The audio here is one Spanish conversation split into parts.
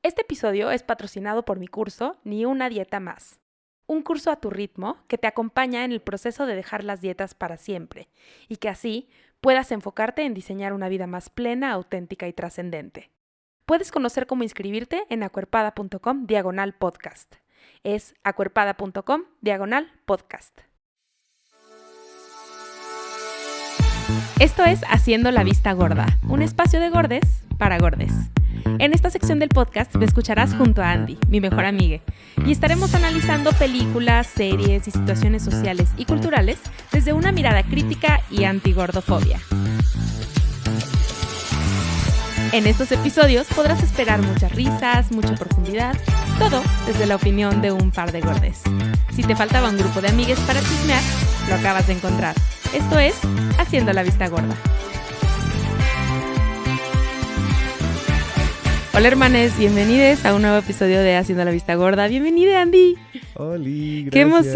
Este episodio es patrocinado por mi curso Ni una dieta más. Un curso a tu ritmo que te acompaña en el proceso de dejar las dietas para siempre y que así puedas enfocarte en diseñar una vida más plena, auténtica y trascendente. Puedes conocer cómo inscribirte en acuerpada.com/podcast. Es acuerpada.com/podcast. Esto es Haciendo la Vista Gorda, un espacio de gordes para gordes. En esta sección del podcast me escucharás junto a Andy, mi mejor amiga, y estaremos analizando películas, series y situaciones sociales y culturales desde una mirada crítica y antigordofobia. En estos episodios podrás esperar muchas risas, mucha profundidad, todo desde la opinión de un par de gordes. Si te faltaba un grupo de amigues para chismear, lo acabas de encontrar. Esto es Haciendo la Vista Gorda. Hola hermanes, bienvenidos a un nuevo episodio de Haciendo la Vista Gorda. Bienvenida, Andy. Oli, gracias.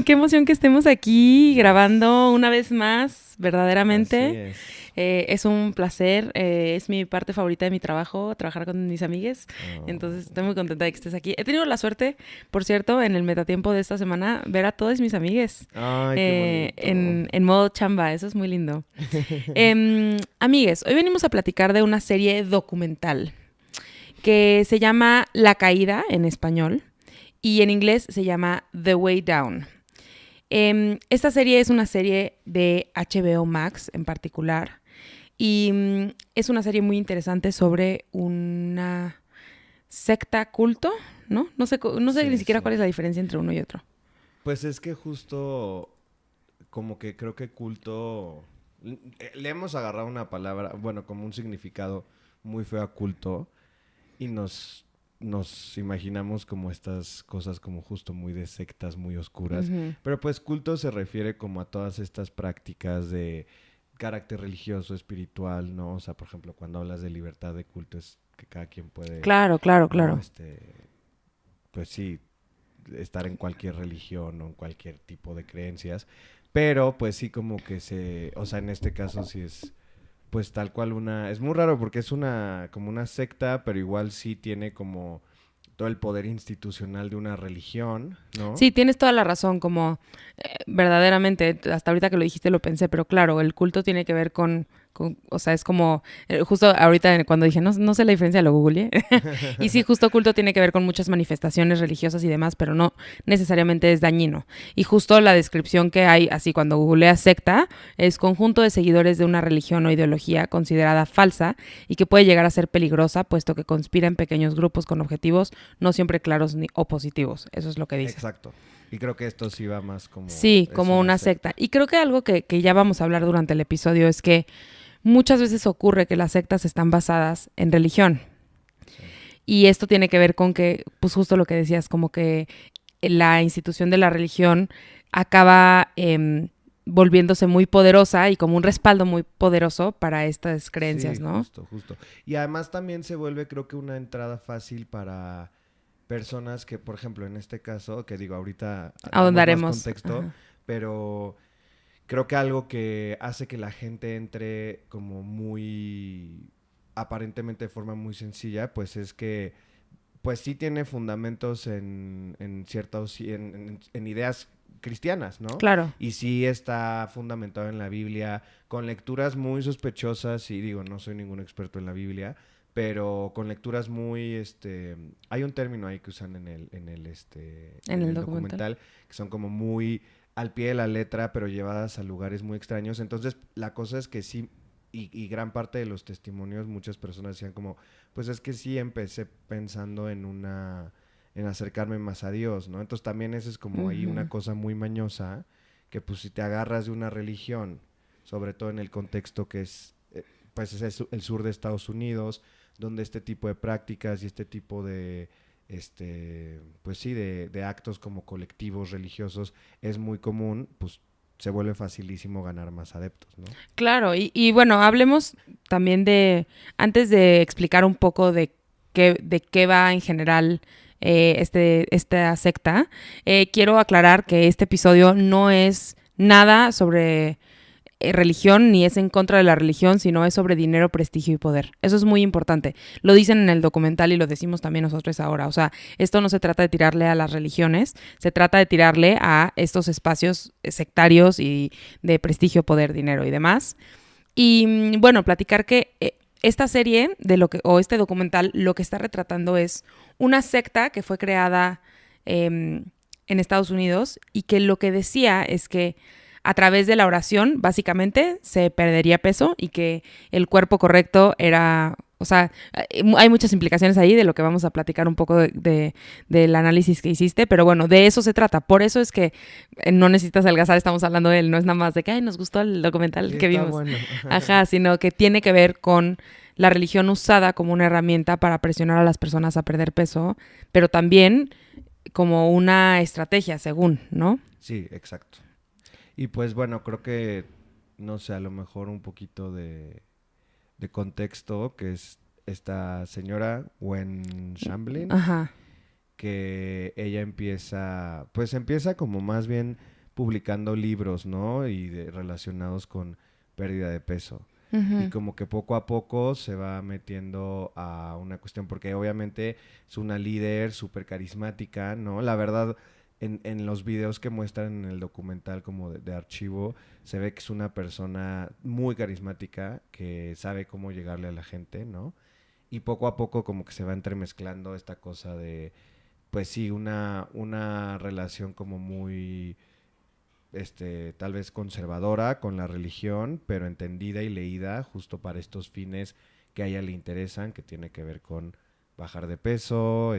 Qué emoción que estemos aquí grabando una vez más, verdaderamente. Es un placer, es mi parte favorita de mi trabajo, trabajar con mis amigues. Entonces estoy muy contenta de que estés aquí. He tenido la suerte, por cierto, en el metatiempo de esta semana, ver a todos mis amigues. Ay, qué bonito. En modo chamba, eso es muy lindo. Amigues, hoy venimos a platicar de una serie documental que se llama La Caída en español y en inglés se llama The Way Down. Esta serie es una serie de HBO Max en particular y es una serie muy interesante sobre una secta culto, ¿no? No sé ni siquiera cuál es la diferencia entre uno y otro. Pues es que justo como que creo que culto... Le hemos agarrado una palabra, bueno, como un significado muy feo a culto y nos imaginamos como estas cosas como justo muy de sectas, muy oscuras. Uh-huh. Pero pues culto se refiere como a todas estas prácticas de carácter religioso, espiritual, ¿no? O sea, por ejemplo, cuando hablas de libertad de culto es que cada quien puede... Claro. ¿no? Pues sí, estar en cualquier religión o en cualquier tipo de creencias. Pero pues sí como que o sea, en este caso sí es... Pues tal cual es muy raro porque es como una secta, pero igual sí tiene como todo el poder institucional de una religión, ¿no? Sí, tienes toda la razón, como verdaderamente, hasta ahorita que lo dijiste lo pensé, pero claro, el culto tiene que ver con o sea, es como, justo ahorita cuando dije, no sé la diferencia, lo googleé, y sí, justo culto tiene que ver con muchas manifestaciones religiosas y demás, pero no necesariamente es dañino. Y justo la descripción que hay, así cuando googleas secta, es conjunto de seguidores de una religión o ideología considerada falsa y que puede llegar a ser peligrosa, puesto que conspira en pequeños grupos con objetivos no siempre claros o positivos. Eso es lo que dice. Exacto. Y creo que esto sí va más como... Sí, como una secta. Y creo que algo que ya vamos a hablar durante el episodio es que muchas veces ocurre que las sectas están basadas en religión. Sí. Y esto tiene que ver con que, pues justo lo que decías, como que la institución de la religión acaba volviéndose muy poderosa y como un respaldo muy poderoso para estas creencias, sí, ¿no? Justo. Y además también se vuelve, creo que, una entrada fácil para personas que, por ejemplo, en este caso, que digo, ahorita ahondaremos más contexto, ajá, pero... Creo que algo que hace que la gente entre como muy, aparentemente de forma muy sencilla, pues es que, pues sí tiene fundamentos en ciertos, en ideas cristianas, ¿no? Claro. Y sí está fundamentado en la Biblia, con lecturas muy sospechosas, y digo, no soy ningún experto en la Biblia, pero con lecturas muy, hay un término ahí que usan en el documental, que son como muy... al pie de la letra, pero llevadas a lugares muy extraños. Entonces, la cosa es que sí, y gran parte de los testimonios, muchas personas decían como, pues es que sí empecé pensando en acercarme más a Dios, ¿no? Entonces también eso es como ahí una cosa muy mañosa, que pues si te agarras de una religión, sobre todo en el contexto que es, pues es el sur de Estados Unidos, donde este tipo de prácticas y este tipo de... pues sí, de actos como colectivos religiosos es muy común, pues se vuelve facilísimo ganar más adeptos, ¿no? Claro, y bueno, hablemos también antes de explicar un poco de qué va en general esta secta, quiero aclarar que este episodio no es nada sobre religión ni es en contra de la religión, sino es sobre dinero, prestigio y poder. Eso es muy importante. Lo dicen en el documental y lo decimos también nosotros ahora. O sea, esto no se trata de tirarle a las religiones, se trata de tirarle a estos espacios sectarios y de prestigio, poder, dinero y demás. Y bueno, platicar que esta serie o este documental lo que está retratando es una secta que fue creada en Estados Unidos y que lo que decía es que a través de la oración, básicamente, se perdería peso y que el cuerpo correcto era... O sea, hay muchas implicaciones ahí de lo que vamos a platicar un poco del análisis que hiciste, pero bueno, de eso se trata. Por eso es que no necesitas adelgazar, estamos hablando de él, no es nada más de que ay, nos gustó el documental Sí, que está vimos. bueno. Ajá, sino que tiene que ver con la religión usada como una herramienta para presionar a las personas a perder peso, pero también como una estrategia, según, ¿no? Sí, exacto. Y pues bueno, creo que, no sé, a lo mejor un poquito de contexto, que es esta señora, Gwen Shamblin, Ajá. que ella empieza como más bien publicando libros, ¿no? Relacionados con pérdida de peso. Y como que poco a poco se va metiendo a una cuestión, porque obviamente es una líder súper carismática, ¿no? La verdad, en los videos que muestran en el documental como de archivo, se ve que es una persona muy carismática, que sabe cómo llegarle a la gente, ¿no? Y poco a poco como que se va entremezclando esta cosa de, pues sí, una relación como muy tal vez conservadora con la religión, pero entendida y leída justo para estos fines que a ella le interesan, que tiene que ver con bajar de peso,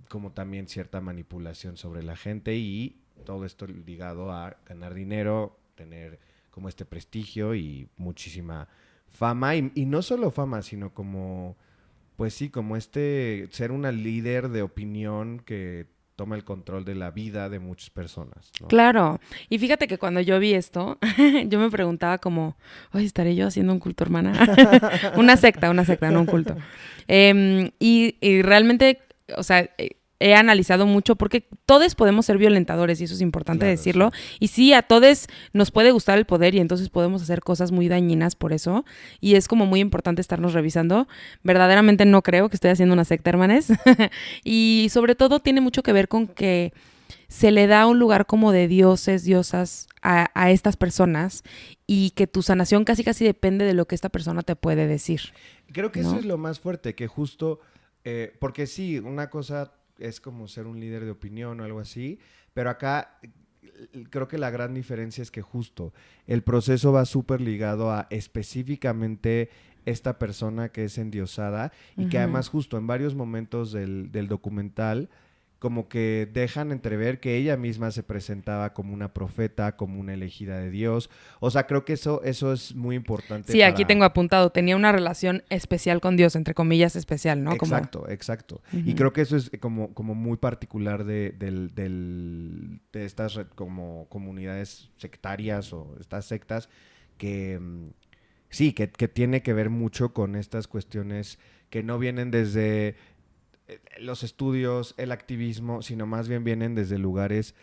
como también cierta manipulación sobre la gente y todo esto ligado a ganar dinero, tener como este prestigio y muchísima fama, y no solo fama, sino como, pues sí, como ser una líder de opinión que toma el control de la vida de muchas personas, ¿no? Claro. Y fíjate que cuando yo vi esto, yo me preguntaba como, oye, ¿estaré yo haciendo un culto, hermana? Una secta, no un culto. Y realmente, o sea, he analizado mucho porque todos podemos ser violentadores y eso es importante Claro, decirlo. sí. Y sí, a todos nos puede gustar el poder y entonces podemos hacer cosas muy dañinas por eso. Y es como muy importante estarnos revisando. Verdaderamente no creo que estoy haciendo una secta, hermanes. Y sobre todo tiene mucho que ver con que se le da un lugar como de dioses, diosas a estas personas y que tu sanación casi depende de lo que esta persona te puede decir. Creo que ¿no? eso es lo más fuerte, que justo, porque sí, una cosa es como ser un líder de opinión o algo así, pero acá creo que la gran diferencia es que justo el proceso va súper ligado a específicamente esta persona que es endiosada y que además justo en varios momentos del documental como que dejan entrever que ella misma se presentaba como una profeta, como una elegida de Dios. O sea, creo que eso es muy importante. Sí, aquí tengo apuntado, tenía una relación especial con Dios, entre comillas especial, ¿no? Exacto. Y creo que eso es como muy particular de estas como comunidades sectarias o estas sectas que sí, que tiene que ver mucho con estas cuestiones que no vienen desde los estudios, el activismo, sino más bien vienen desde lugares,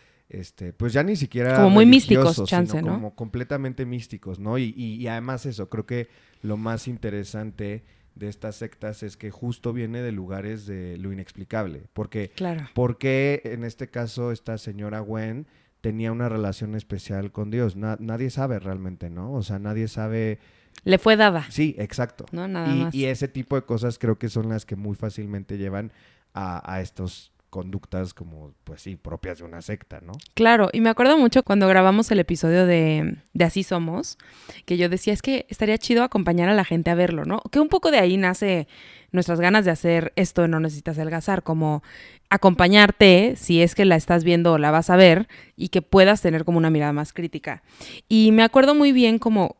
pues ya ni siquiera como muy místicos, sino ¿no? como completamente místicos, ¿no? Y además eso, creo que lo más interesante de estas sectas es que justo viene de lugares de lo inexplicable, porque claro. ¿por qué en este caso esta señora Gwen tenía una relación especial con Dios? Nadie sabe realmente, ¿no? O sea, nadie sabe. Le fue dada. Sí, exacto. No, nada más. Y ese tipo de cosas creo que son las que muy fácilmente llevan a estos conductas como, pues sí, propias de una secta, ¿no? Claro, y me acuerdo mucho cuando grabamos el episodio de Así Somos, que yo decía, es que estaría chido acompañar a la gente a verlo, ¿no? Que un poco de ahí nace nuestras ganas de hacer esto, no necesitas adelgazar, como acompañarte si es que la estás viendo o la vas a ver y que puedas tener como una mirada más crítica. Y me acuerdo muy bien como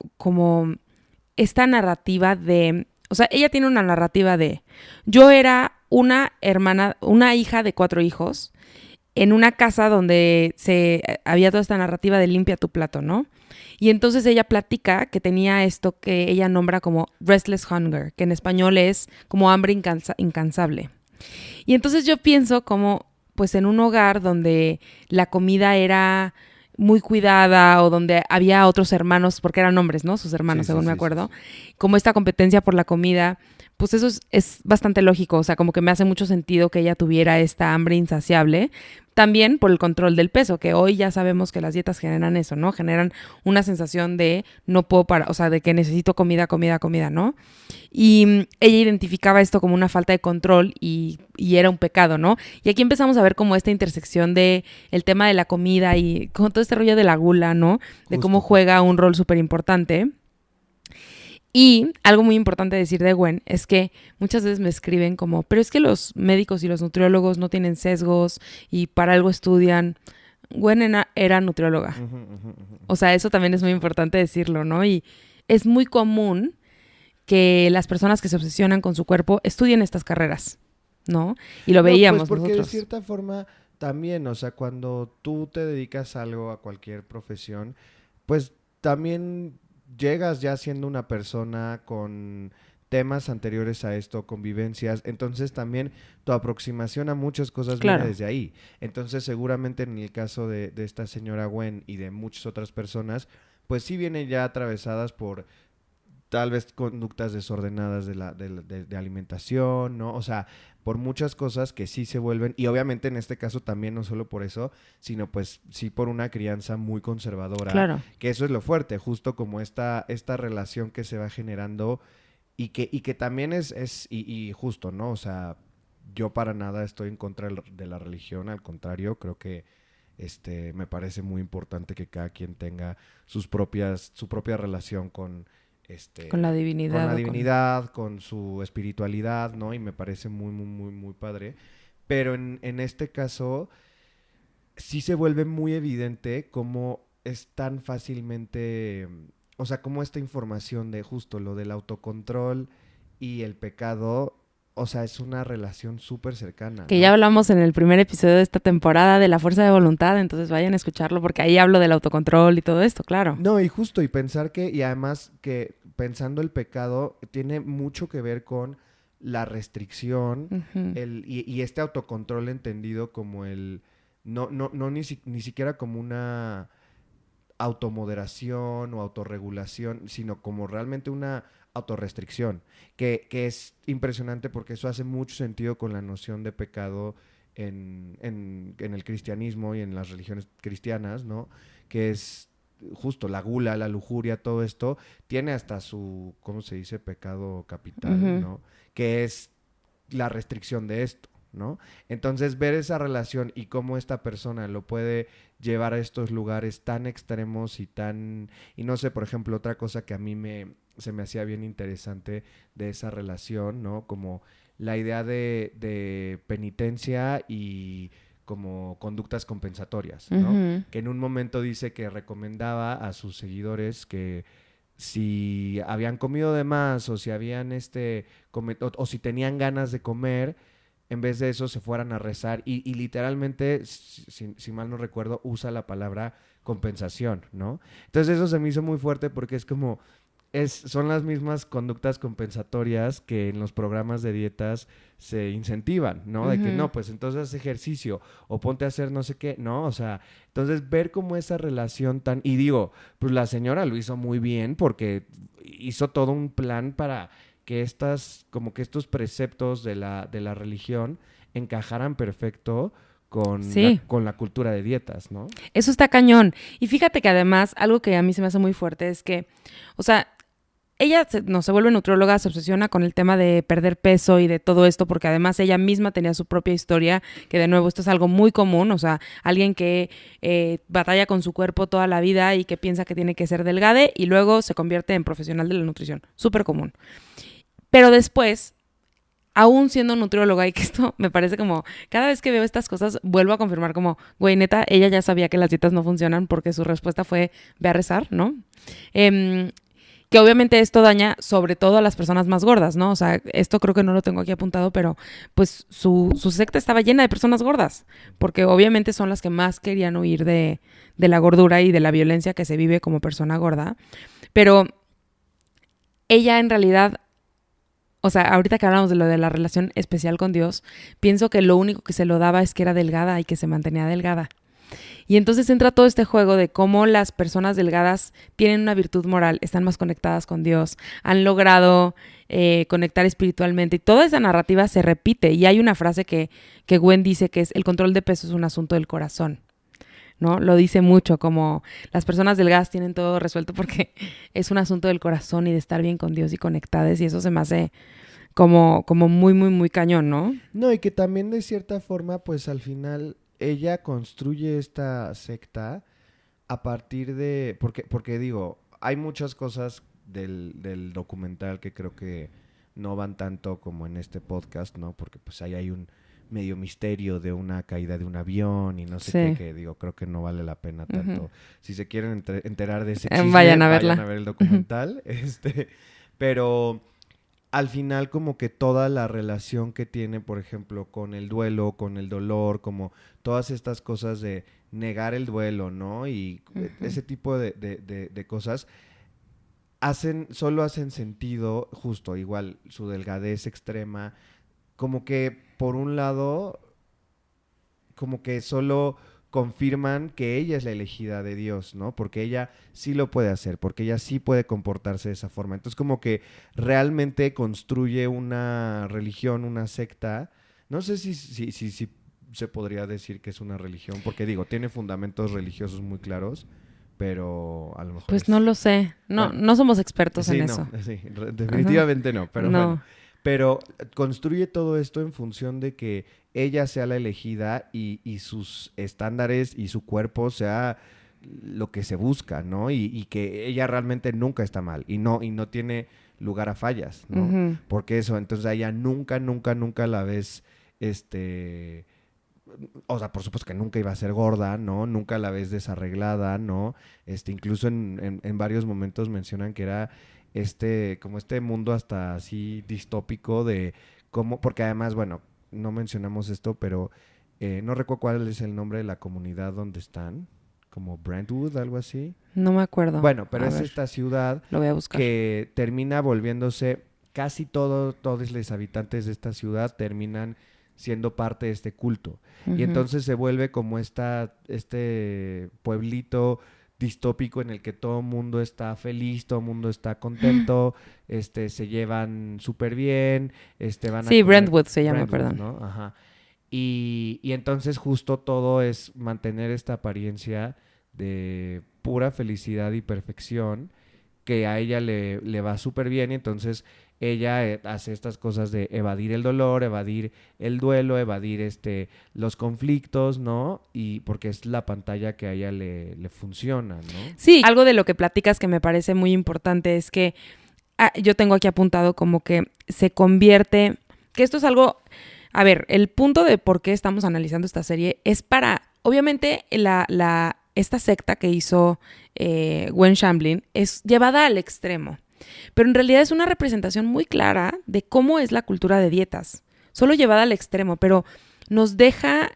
esta narrativa de, o sea, ella tiene una narrativa de, yo era una hija de 4 hijos, en una casa donde había toda esta narrativa de limpia tu plato, ¿no? Y entonces ella platica que tenía esto que ella nombra como restless hunger, que en español es como hambre incansable. Y entonces yo pienso como, pues en un hogar donde la comida era muy cuidada o donde había otros hermanos, porque eran hombres, ¿no? Sus hermanos, Sí, según sí, me sí, sí, acuerdo. sí. Como esta competencia por la comida, pues eso es bastante lógico. O sea, como que me hace mucho sentido que ella tuviera esta hambre insaciable. También por el control del peso, que hoy ya sabemos que las dietas generan eso, ¿no? Generan una sensación de no puedo parar, o sea, de que necesito comida, comida, comida, ¿no? Y ella identificaba esto como una falta de control y era un pecado, ¿no? Y aquí empezamos a ver como esta intersección de el tema de la comida y con todo este rollo de la gula, ¿no? De cómo Justo, justo. juega un rol súper importante. Y algo muy importante decir de Gwen es que muchas veces me escriben como, pero es que los médicos y los nutriólogos no tienen sesgos y para algo estudian. Gwen era nutrióloga. Ujú, ujú, ujú, O ujú. sea, eso también es muy Justo. importante decirlo, ¿no? Y es muy común que las personas que se obsesionan con su cuerpo estudien estas carreras, ¿no? Y lo No, pues veíamos porque de nosotros. cierta forma también, o sea, cuando tú te dedicas a algo, a cualquier profesión, pues también llegas ya siendo una persona con temas anteriores a esto, convivencias, entonces también tu aproximación a muchas cosas viene Claro, desde ahí. Entonces seguramente en el caso de esta señora Gwen y de muchas otras personas, pues sí vienen ya atravesadas por tal vez conductas desordenadas de alimentación, ¿no? O sea, por muchas cosas que sí se vuelven, y obviamente en este caso también no solo por eso, sino pues sí por una crianza muy conservadora, claro. que eso es lo fuerte, justo como esta relación que se va generando y que también y justo, ¿no? O sea, yo para nada estoy en contra de la religión, al contrario, creo que me parece muy importante que cada quien tenga su propia relación Con la con la divinidad o con... divinidad, con su espiritualidad, ¿no? Y me parece muy, muy, muy, muy padre. Pero en este caso, sí se vuelve muy evidente cómo es tan fácilmente, o sea, cómo esta información de justo lo del autocontrol y el pecado, o sea, es una relación súper cercana, Que ya ¿no? hablamos en el primer episodio de esta temporada de la fuerza de voluntad, entonces vayan a escucharlo porque ahí hablo del autocontrol y todo esto, claro. No, y justo, y pensar que, y además que pensando el pecado tiene mucho que ver con la restricción, Ujú, y este autocontrol entendido como no ni siquiera como una automoderación o autorregulación, sino como realmente una autorrestricción, que es impresionante porque eso hace mucho sentido con la noción de pecado en el cristianismo y en las religiones cristianas, ¿no? Que es justo la gula, la lujuria, todo esto, tiene hasta su, ¿cómo se dice? Pecado capital, ujú. ¿no? Que es la restricción de esto, ¿no? Entonces, ver esa relación y cómo esta persona lo puede llevar a estos lugares tan extremos y no sé, por ejemplo, otra cosa que a mí se me hacía bien interesante de esa relación, ¿no? Como la idea de penitencia y como conductas compensatorias, ¿no? Ujú. Que en un momento dice que recomendaba a sus seguidores que si habían comido de más o si habían o si tenían ganas de comer, en vez de eso se fueran a rezar y literalmente, si mal no recuerdo, usa la palabra compensación, ¿no? Entonces eso se me hizo muy fuerte porque es como, son las mismas conductas compensatorias que en los programas de dietas se incentivan, ¿no? De que Ujú. no, pues entonces haz ejercicio o ponte a hacer no sé qué, ¿no? O sea, entonces ver cómo esa relación tan... Y digo, pues la señora lo hizo muy bien porque hizo todo un plan para que como que estos preceptos de la religión encajaran perfecto con Sí, con la cultura de dietas, ¿no? eso está cañón. Y fíjate que además, algo que a mí se me hace muy fuerte es que, o sea, ella no se vuelve nutrióloga, se obsesiona con el tema de perder peso y de todo esto, porque además ella misma tenía su propia historia, que de nuevo esto es algo muy común, o sea, alguien que batalla con su cuerpo toda la vida y que piensa que tiene que ser delgade y luego se convierte en profesional de la nutrición, súper común. Pero después, aún siendo nutrióloga, y que esto me parece como, cada vez que veo estas cosas, vuelvo a confirmar como, güey, neta, ella ya sabía que las dietas no funcionan porque su respuesta fue, ve a rezar, ¿no? Eh, que obviamente esto daña sobre todo a las personas más gordas, ¿no? O sea, esto creo que no lo tengo aquí apuntado, pero pues su secta estaba llena de personas gordas, porque obviamente son las que más querían huir de la gordura y de la violencia que se vive como persona gorda. Pero ella en realidad, o sea, ahorita que hablamos de lo de la relación especial con Dios, pienso que lo único que se lo daba es que era delgada y que se mantenía delgada. Y entonces entra todo este juego de cómo las personas delgadas tienen una virtud moral, están más conectadas con Dios, han logrado conectar espiritualmente. Y toda esa narrativa se repite. Y hay una frase que Gwen dice que es: el control de peso es un asunto del corazón, ¿no? Lo dice mucho, como las personas delgadas tienen todo resuelto porque es un asunto del corazón y de estar bien con Dios y conectadas. Y eso se me hace como muy, muy, muy cañón, ¿no? No, y que también de cierta forma, pues al final ella construye esta secta a partir de... Porque digo, hay muchas cosas del documental que creo que no van tanto como en este podcast, ¿no? Porque pues ahí hay un medio misterio de una caída de un avión y no sé qué, que digo, creo que no vale la pena tanto. Si se quieren enterar de ese chisme, vayan a ver el documental. Pero al final como que toda la relación que tiene, por ejemplo, con el duelo, con el dolor, como todas estas cosas de negar el duelo, ¿no? Y ese tipo de cosas solo hacen sentido, justo igual su delgadez extrema, como que por un lado, como que solo confirman que ella es la elegida de Dios, ¿no? Porque ella sí lo puede hacer, porque ella sí puede comportarse de esa forma. Entonces como que realmente construye una religión, una secta. No sé si se podría decir que es una religión, porque digo, tiene fundamentos religiosos muy claros, pero a lo mejor pues no lo sé. No, bueno, no somos expertos en no, eso. Sí, definitivamente no, pero no. bueno. Pero construye todo esto en función de que ella sea la elegida y sus estándares y su cuerpo sea lo que se busca, ¿no? Y que ella realmente nunca está mal y no tiene lugar a fallas, ¿no? Porque eso, entonces a ella nunca la ves, o sea, por supuesto que nunca iba a ser gorda, ¿no? Nunca la ves desarreglada, ¿no? Incluso en varios momentos mencionan que era como este mundo hasta así distópico de cómo, porque además, bueno, no mencionamos esto, pero no recuerdo cuál es el nombre de la comunidad donde están, como Brentwood, algo así. No me acuerdo. Bueno, pero es esta ciudad lo voy a buscar, que termina volviéndose, casi todos los habitantes de esta ciudad terminan siendo parte de este culto. Y entonces se vuelve como este pueblito distópico en el que todo el mundo está feliz, todo el mundo está contento, se llevan súper bien, van a comer. Brentwood se llama, perdón. ¿No? Ajá. Y entonces justo todo es mantener esta apariencia de pura felicidad y perfección, que a ella le va súper bien, y entonces ella hace estas cosas de evadir el dolor, evadir el duelo, evadir los conflictos, ¿no? Y porque es la pantalla que a ella le funciona, ¿no? Sí, algo de lo que platicas que me parece muy importante es que yo tengo aquí apuntado como que se convierte, que esto es algo, a ver, el punto de por qué estamos analizando esta serie es para, obviamente, esta secta que hizo Gwen Shamblin es llevada al extremo, pero en realidad es una representación muy clara de cómo es la cultura de dietas, solo llevada al extremo, pero nos deja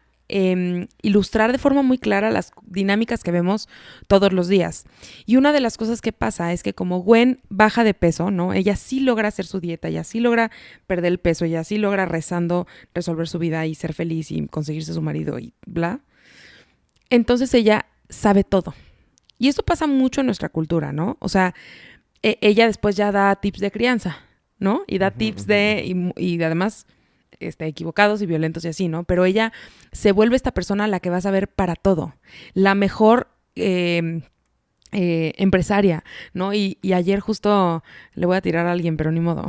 ilustrar de forma muy clara las dinámicas que vemos todos los días. Y una de las cosas que pasa es que como Gwen baja de peso, ¿no? Ella sí logra hacer su dieta, ella sí logra perder el peso, ella sí logra rezando resolver su vida y ser feliz y conseguirse su marido y bla. Entonces ella sabe todo. Y esto pasa mucho en nuestra cultura, ¿no? O sea, ella después ya da tips de crianza, ¿no? Y da tips y además equivocados y violentos y así, ¿no? Pero ella se vuelve esta persona a la que vas a ver para todo. La mejor empresaria, ¿no? Y ayer justo le voy a tirar a alguien, pero ni modo.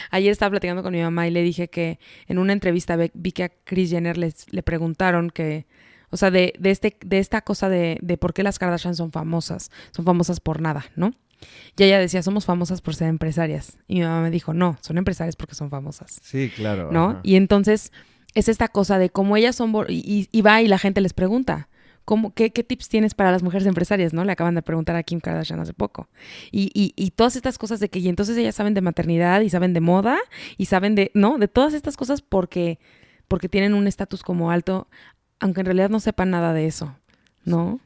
Ayer estaba platicando con mi mamá y le dije que en una entrevista vi que a Kris Jenner le preguntaron que, o sea, de esta cosa de por qué las Kardashian son famosas por nada, ¿no? Y ella decía, somos famosas por ser empresarias. Y mi mamá me dijo, no, son empresarias porque son famosas. Sí, claro. ¿No? Ajá. Y entonces es esta cosa de cómo ellas son... Y va y la gente les pregunta, ¿qué tips tienes para las mujeres empresarias? ¿No? Le acaban de preguntar a Kim Kardashian hace poco. Y todas estas cosas de que... Y entonces ellas saben de maternidad y saben de moda y saben de... ¿No? De todas estas cosas porque tienen un estatus como alto, aunque en realidad no sepan nada de eso, ¿no?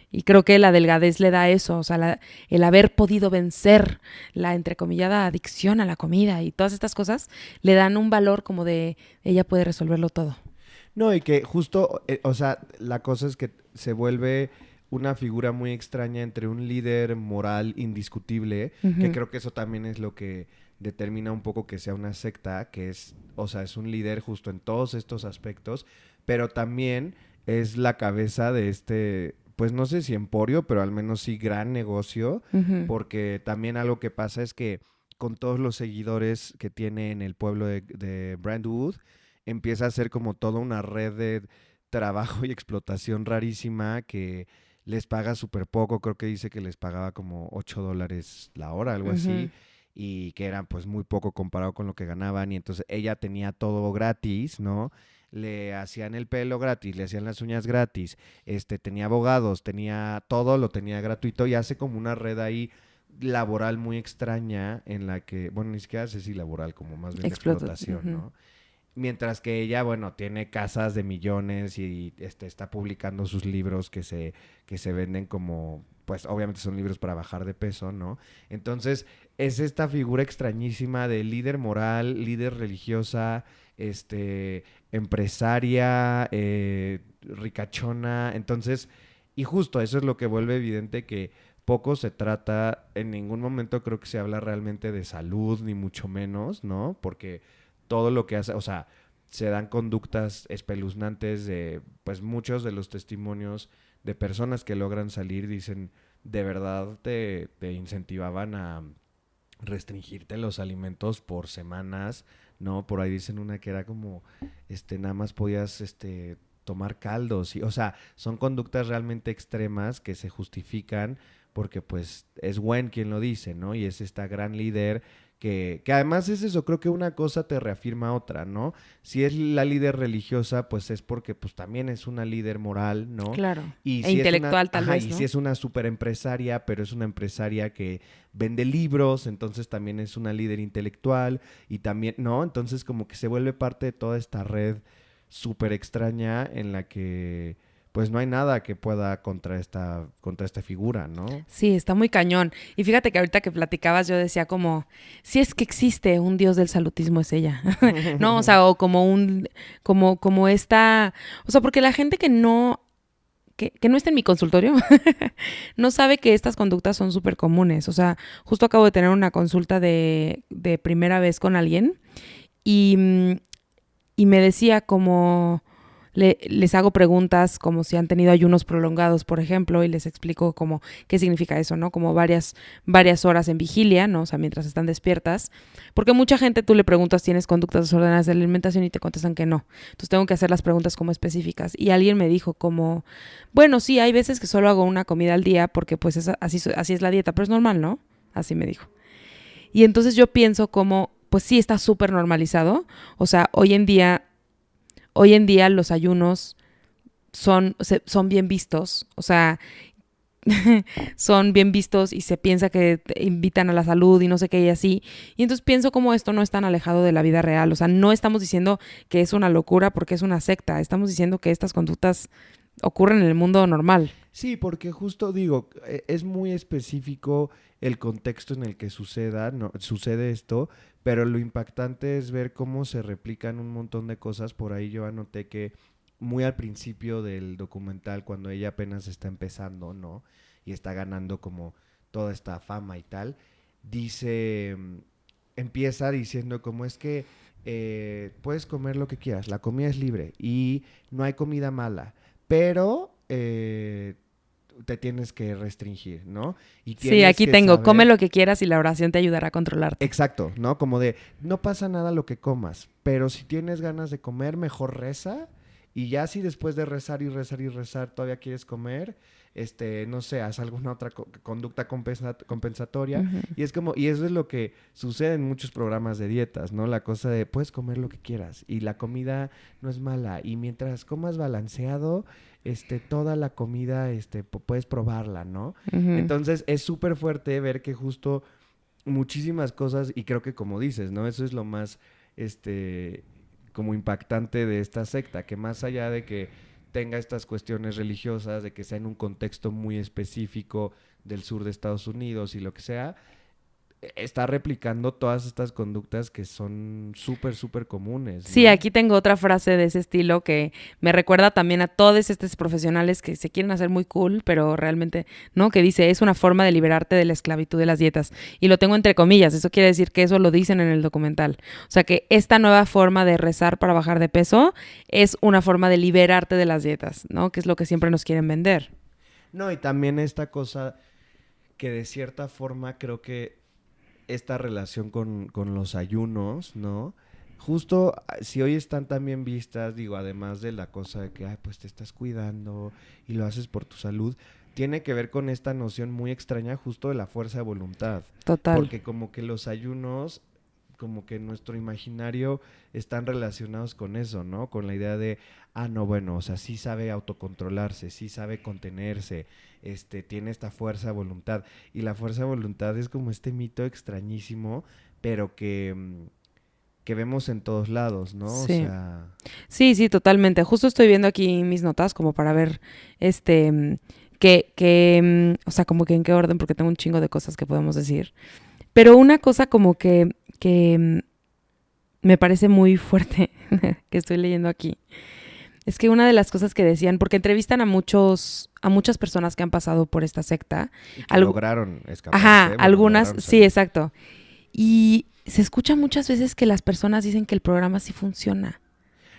Y creo que la delgadez le da eso, o sea, el haber podido vencer la entrecomillada adicción a la comida y todas estas cosas le dan un valor como de ella puede resolverlo todo. No, y que justo, o sea, la cosa es que se vuelve una figura muy extraña entre un líder moral indiscutible, que Ujú. creo que eso también es lo que determina un poco que sea una secta, que es, o sea, es un líder justo en todos estos aspectos, pero también es la cabeza de este, pues no sé si emporio, pero al menos sí gran negocio, Ujú. porque también algo que pasa es que con todos los seguidores que tiene en el pueblo de Brentwood, empieza a ser como toda una red de trabajo y explotación rarísima que les paga súper poco. Creo que dice que les pagaba como $8 la hora, algo Ujú. así, y que eran pues muy poco comparado con lo que ganaban. Y entonces ella tenía todo gratis, ¿no? Le hacían el pelo gratis, le hacían las uñas gratis, tenía abogados, tenía todo, lo tenía gratuito y hace como una red ahí laboral muy extraña en la que, bueno, ni siquiera sé si laboral, como más bien de Explota. explotación, Ujú. ¿no? Mientras que ella, bueno, tiene casas de millones y está publicando sus libros que se venden como, pues obviamente son libros para bajar de peso, ¿no? Entonces, es esta figura extrañísima de líder moral, líder religiosa, empresaria, ricachona. Entonces, y justo eso es lo que vuelve evidente que poco se trata, en ningún momento creo que se habla realmente de salud, ni mucho menos, ¿no? Porque todo lo que hace, o sea, se dan conductas espeluznantes de, pues muchos de los testimonios de personas que logran salir dicen, de verdad te incentivaban a restringirte los alimentos por semanas, ¿no? Por ahí dicen una que era como, nada más podías, tomar caldos, y, o sea, son conductas realmente extremas que se justifican porque pues es Gwen quien lo dice, ¿no? Y es esta gran líder que además es eso, creo que una cosa te reafirma otra, ¿no? Si es la líder religiosa, pues es porque pues también es una líder moral, ¿no? Claro. Y E si es una, intelectual tal ajá, vez, y si ¿no? es una super empresaria, pero es una empresaria que vende libros, entonces también es una líder intelectual y también, ¿no? Entonces como que se vuelve parte de toda esta red súper extraña en la que pues no hay nada que pueda contra esta figura, ¿no? Sí, está muy cañón. Y fíjate que ahorita que platicabas yo decía como, si es que existe un dios del salutismo es ella, ¿no? O sea, o como como esta, o sea, porque la gente que no está en mi consultorio, no sabe que estas conductas son súper comunes. O sea, justo acabo de tener una consulta de primera vez con alguien y, y me decía como, les hago preguntas como si han tenido ayunos prolongados, por ejemplo, y les explico como qué significa eso, ¿no? Como varias horas en vigilia, ¿no? O sea, mientras están despiertas. Porque mucha gente tú le preguntas, ¿tienes conductas desordenadas de la alimentación? Y te contestan que no. Entonces tengo que hacer las preguntas como específicas. Y alguien me dijo como, bueno, sí, hay veces que solo hago una comida al día porque pues así es la dieta, pero es normal, ¿no? Así me dijo. Y entonces yo pienso como, pues sí, está súper normalizado. O sea, hoy en día los ayunos son bien vistos. O sea, son bien vistos y se piensa que te invitan a la salud y no sé qué y así. Y entonces pienso como esto no es tan alejado de la vida real. O sea, no estamos diciendo que es una locura porque es una secta. Estamos diciendo que estas conductas ocurren en el mundo normal. Sí, porque justo digo, es muy específico el contexto en el que sucede esto, pero lo impactante es ver cómo se replican un montón de cosas. Por ahí yo anoté que muy al principio del documental, cuando ella apenas está empezando, ¿no? Y está ganando como toda esta fama y tal, dice, empieza diciendo como es que puedes comer lo que quieras, la comida es libre y no hay comida mala, pero te tienes que restringir, ¿no? Y Sí, tienes aquí que tengo, come saber, lo que quieras y la oración te ayudará a controlarte. exacto, ¿no? Como de, no pasa nada lo que comas, pero si tienes ganas de comer, mejor reza. Y ya si después de rezar y rezar y rezar todavía quieres comer, no sé, haz alguna otra conducta compensatoria. Ujú. Y es como, y eso es lo que sucede en muchos programas de dietas, ¿no? La cosa de, puedes comer lo que quieras y la comida no es mala. Y mientras comas balanceado, toda la comida, puedes probarla, ¿no? Ujú. Entonces es súper fuerte ver que justo muchísimas cosas, y creo que como dices, ¿no? Eso es lo más, este, como impactante de esta secta, que más allá de que tenga estas cuestiones religiosas, de que sea en un contexto muy específico del sur de Estados Unidos y lo que sea, está replicando todas estas conductas que son súper, súper comunes, Sí, ¿no? aquí tengo otra frase de ese estilo que me recuerda también a todos estos profesionales que se quieren hacer muy cool, pero realmente, ¿no? Que dice, es una forma de liberarte de la esclavitud de las dietas. Y lo tengo entre comillas, eso quiere decir que eso lo dicen en el documental. O sea, que esta nueva forma de rezar para bajar de peso es una forma de liberarte de las dietas, ¿no? Que es lo que siempre nos quieren vender. No, y también esta cosa que de cierta forma creo que esta relación con los ayunos, ¿no? Justo si hoy están tan bien vistas, digo, además de la cosa de que, ay, pues te estás cuidando y lo haces por tu salud, tiene que ver con esta noción muy extraña justo de la fuerza de voluntad. Total. Porque como que los ayunos, como que en nuestro imaginario están relacionados con eso, ¿no? Con la idea de, ah, no, bueno, o sea, sí sabe autocontrolarse, sí sabe contenerse, tiene esta fuerza de voluntad. Y la fuerza de voluntad es como este mito extrañísimo, pero que vemos en todos lados, ¿no? O Sí. sea, Sí, sí, totalmente. Justo estoy viendo aquí mis notas como para ver, este, o sea, como que en qué orden, porque tengo un chingo de cosas que podemos decir. Pero una cosa como que me parece muy fuerte que estoy leyendo aquí, es que una de las cosas que decían, porque entrevistan a muchas personas que han pasado por esta secta, y que algu- lograron ajá, escaparse, bueno, algunas, lograron sí, salir. exacto. Y se escucha muchas veces que las personas dicen que el programa sí funciona,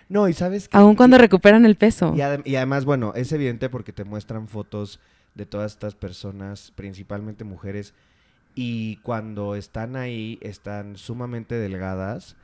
No, y sabes aun qué, cuando recuperan el peso. y además, bueno, es evidente porque te muestran fotos de todas estas personas, principalmente mujeres, y cuando están ahí están sumamente delgadas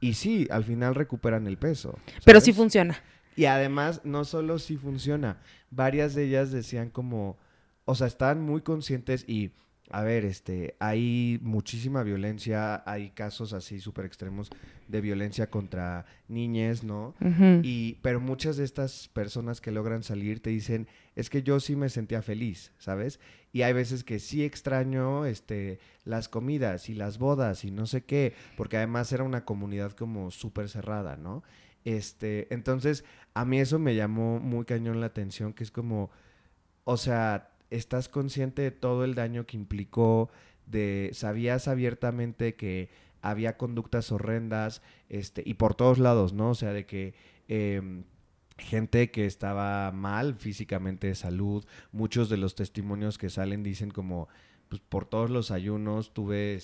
y sí, al final recuperan el peso, Pero sí ¿sabes? funciona. Y además, no solo si funciona, varias de ellas decían como, o sea, estaban muy conscientes y, a ver, hay muchísima violencia, hay casos así súper extremos de violencia contra niñas, ¿no? Ujú. Pero muchas de estas personas que logran salir te dicen, es que yo sí me sentía feliz, ¿sabes? Y hay veces que sí extraño, las comidas y las bodas y no sé qué, porque además era una comunidad como súper cerrada, ¿no? Entonces, a mí eso me llamó muy cañón la atención, que es como, o sea, estás consciente de todo el daño que implicó, sabías abiertamente que había conductas horrendas, y por todos lados, ¿no? O sea, de que em, gente que estaba mal físicamente de salud, muchos de los testimonios que salen dicen como, pues por todos los ayunos tuve,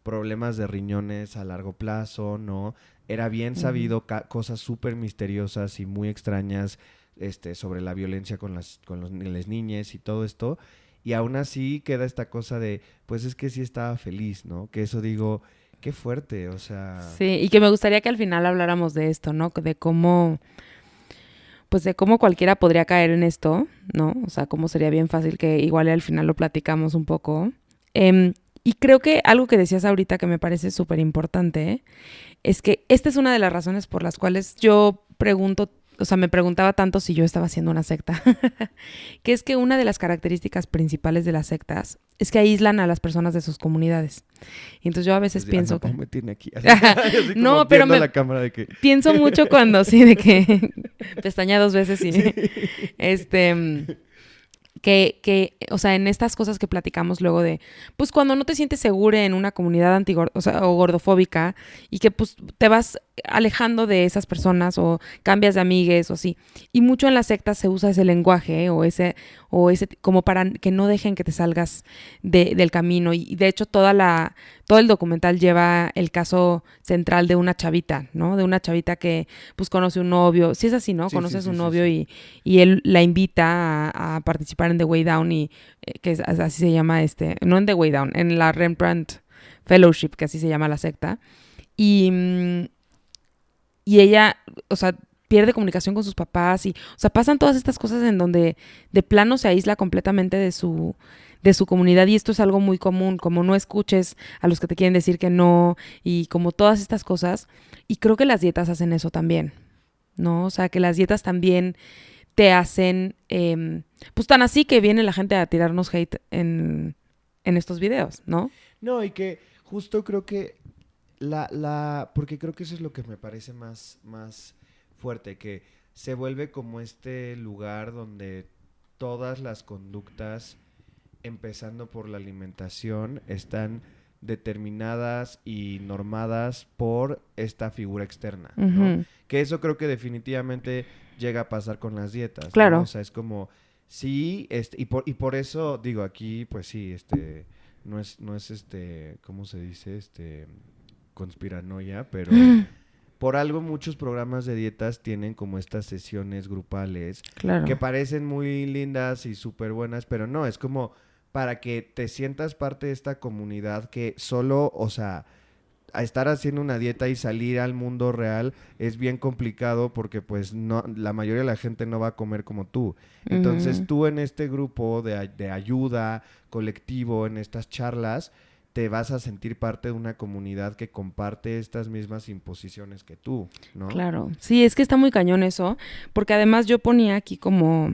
problemas de riñones a largo plazo, ¿no? Era bien Ujú. sabido cosas súper misteriosas y muy extrañas, sobre la violencia las niñas y todo esto. Y aún así queda esta cosa de, pues es que sí estaba feliz, ¿no? Que eso digo, qué fuerte, o sea, Sí, y que me gustaría que al final habláramos de esto, ¿no? De cómo, pues de cómo cualquiera podría caer en esto, ¿no? O sea, cómo sería bien fácil que igual al final lo platicamos un poco. Y creo que algo que decías ahorita que me parece súper importante es que esta es una de las razones por las cuales yo pregunto, o sea, me preguntaba tanto si yo estaba haciendo una secta, que es que una de las características principales de las sectas es que aíslan a las personas de sus comunidades. Y entonces yo a veces así, Ana pienso que... Pau me tiene aquí, así como No, pero viendo me la cámara de que... pienso mucho cuando, sí, de que pestaña dos veces y... Sí. Este, o sea, en estas cosas que platicamos luego de, pues cuando no te sientes segura en una comunidad o sea, o gordofóbica y que pues te vas alejando de esas personas o cambias de amigues o así. Y mucho en las sectas se usa ese lenguaje o ese, como para que no dejen que te salgas del camino. Y de hecho todo el documental lleva el caso central de una chavita, ¿no? De una chavita que pues conoce un novio, si es así, ¿no? Sí, Conoce sí, a su sí, sí, novio sí. y él la invita a participar en The Way Down y que así se llama no en The Way Down, en la Rembrandt Fellowship, que así se llama la secta. Y, y ella, o sea, pierde comunicación con sus papás y, o sea, pasan todas estas cosas en donde de plano se aísla completamente de su comunidad y esto es algo muy común, como no escuches a los que te quieren decir que no y como todas estas cosas. Y creo que las dietas hacen eso también, ¿no? O sea, que las dietas también te hacen, pues tan así que viene la gente a tirarnos hate en estos videos, ¿no? No, y que justo creo que porque creo que eso es lo que me parece más fuerte, que se vuelve como este lugar donde todas las conductas, empezando por la alimentación, están determinadas y normadas por esta figura externa, ¿no? Ujú. Que eso creo que definitivamente llega a pasar con las dietas, ¿no? O Claro. sea, es como, sí, y por eso digo aquí, pues sí, no es ¿cómo se dice? Conspiranoia, pero por algo muchos programas de dietas tienen como estas sesiones grupales que Claro. parecen muy lindas y súper buenas, pero no, es como para que te sientas parte de esta comunidad que solo, o sea, a estar haciendo una dieta y salir al mundo real es bien complicado porque pues no, la mayoría de la gente no va a comer como tú. Entonces Ujú. tú en este grupo de ayuda colectivo, en estas charlas, te vas a sentir parte de una comunidad que comparte estas mismas imposiciones que tú, ¿no? Claro. Sí, es que está muy cañón eso, porque además yo ponía aquí como,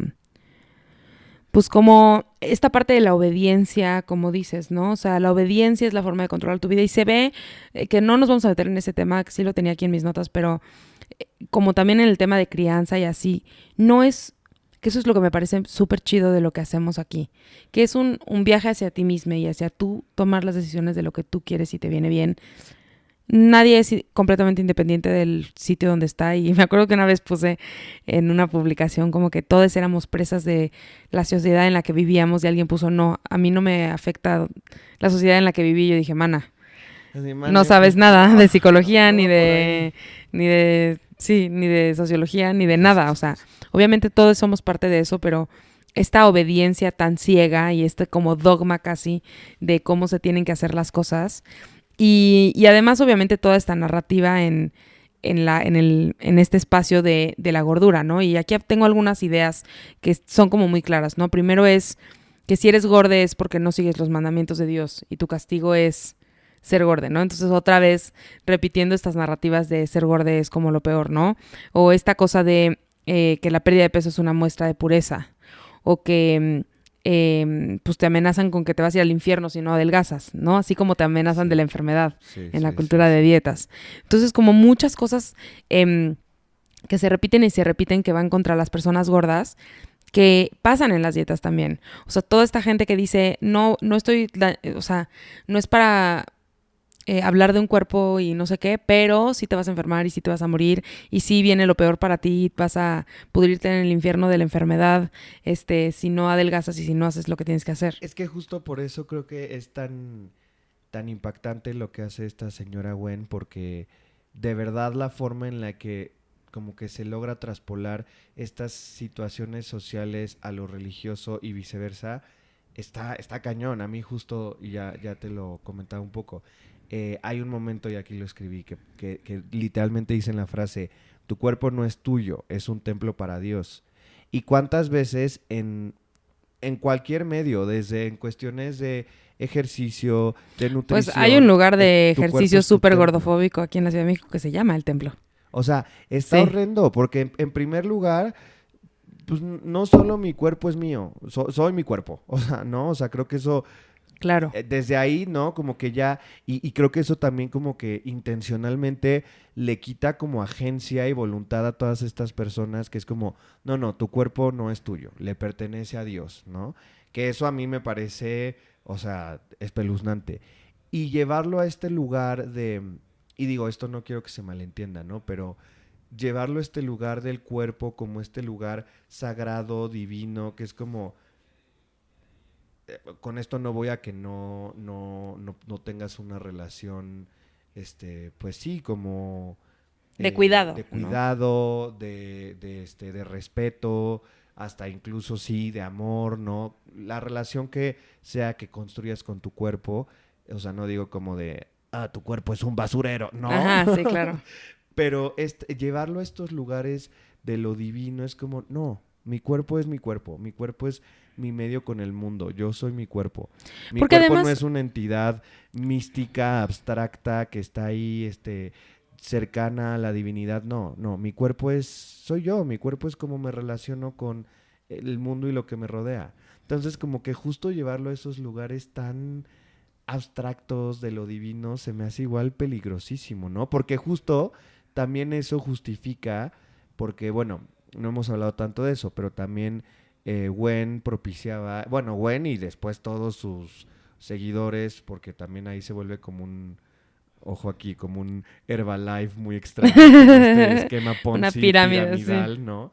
pues como esta parte de la obediencia, como dices, ¿no? O sea, la obediencia es la forma de controlar tu vida y se ve que no nos vamos a meter en ese tema, que sí lo tenía aquí en mis notas, pero como también en el tema de crianza y así, no es, que eso es lo que me parece súper chido de lo que hacemos aquí, que es un viaje hacia ti misma y hacia tú tomar las decisiones de lo que tú quieres y te viene bien. Nadie es completamente independiente del sitio donde está y me acuerdo que una vez puse en una publicación como que todos éramos presas de la sociedad en la que vivíamos y alguien puso, no, a mí no me afecta la sociedad en la que viví. Yo dije, mana, Así, man, no sabes nada no, de no, psicología, no va por ahí. ni de sociología, ni de Sí, sí, nada. O sí, sea, sí. obviamente todos somos parte de eso, pero esta obediencia tan ciega y este como dogma casi de cómo se tienen que hacer las cosas. Y además, obviamente, toda esta narrativa en este espacio de la gordura, ¿no? Y aquí tengo algunas ideas que son como muy claras, ¿no? Primero es que si eres gorda es porque no sigues los mandamientos de Dios y tu castigo es ser gorda, ¿no? Entonces otra vez repitiendo estas narrativas de ser gorda es como lo peor, ¿no? O esta cosa de que la pérdida de peso es una muestra de pureza o que pues te amenazan con que te vas a ir al infierno si no adelgazas, ¿no? Así como te amenazan de la Sí, enfermedad sí, en la sí, sí, cultura de sí. dietas. Entonces como muchas cosas que se repiten y se repiten que van contra las personas gordas que pasan en las dietas también. O sea, toda esta gente que dice, no, no estoy, o sea, no es para hablar de un cuerpo y no sé qué, pero sí te vas a enfermar y sí te vas a morir y sí viene lo peor para ti, vas a pudrirte en el infierno de la enfermedad, si no adelgazas y si no haces lo que tienes que hacer. Es que justo por eso creo que es tan impactante lo que hace esta señora Gwen, porque de verdad la forma en la que como que se logra traspolar estas situaciones sociales a lo religioso y viceversa, está cañón. A mí justo, y ya te lo comentaba un poco, hay un momento, y aquí lo escribí, que literalmente dicen la frase, tu cuerpo no es tuyo, es un templo para Dios. ¿Y cuántas veces en cualquier medio, desde en cuestiones de ejercicio, de Pues hay un nutrición, lugar de tu cuerpo ejercicio es tu súper templo? gordofóbico aquí en la Ciudad de México que se llama El Templo. O sea, está Sí, horrendo, porque en primer lugar, pues no solo mi cuerpo es mío, soy mi cuerpo. O sea, no, o sea, creo que eso claro. desde ahí, ¿no? Como que ya, y creo que eso también como que intencionalmente le quita como agencia y voluntad a todas estas personas que es como, no, no, tu cuerpo no es tuyo, le pertenece a Dios, ¿no? Que eso a mí me parece, o sea, espeluznante. Y llevarlo a este lugar y digo, esto no quiero que se malentienda, ¿no? Pero llevarlo a este lugar del cuerpo como este lugar sagrado, divino, que es como con esto no voy a que no tengas una relación, pues sí, como De cuidado, de ¿no? cuidado, de respeto, hasta incluso sí, de amor, ¿no? La relación que sea que construyas con tu cuerpo, o sea, no digo como de, tu cuerpo es un basurero, no, Ajá, sí, claro. pero llevarlo a estos lugares de lo divino es como, no, mi cuerpo es mi cuerpo es mi medio con el mundo, yo soy mi cuerpo. Mi Porque cuerpo no además, es una entidad mística, abstracta, que está ahí, cercana a la divinidad, no, no, soy yo, mi cuerpo es como me relaciono con el mundo y lo que me rodea. Entonces, como que justo llevarlo a esos lugares tan abstractos de lo divino se me hace igual peligrosísimo, ¿no? Porque justo también eso justifica, porque bueno, no hemos hablado tanto de eso, pero también Gwen propiciaba, bueno, Gwen y después todos sus seguidores, porque también ahí se vuelve como un, ojo aquí, como un Herbalife muy extraño, como este esquema Una Ponzi pirámide, sí. piramidal, ¿no?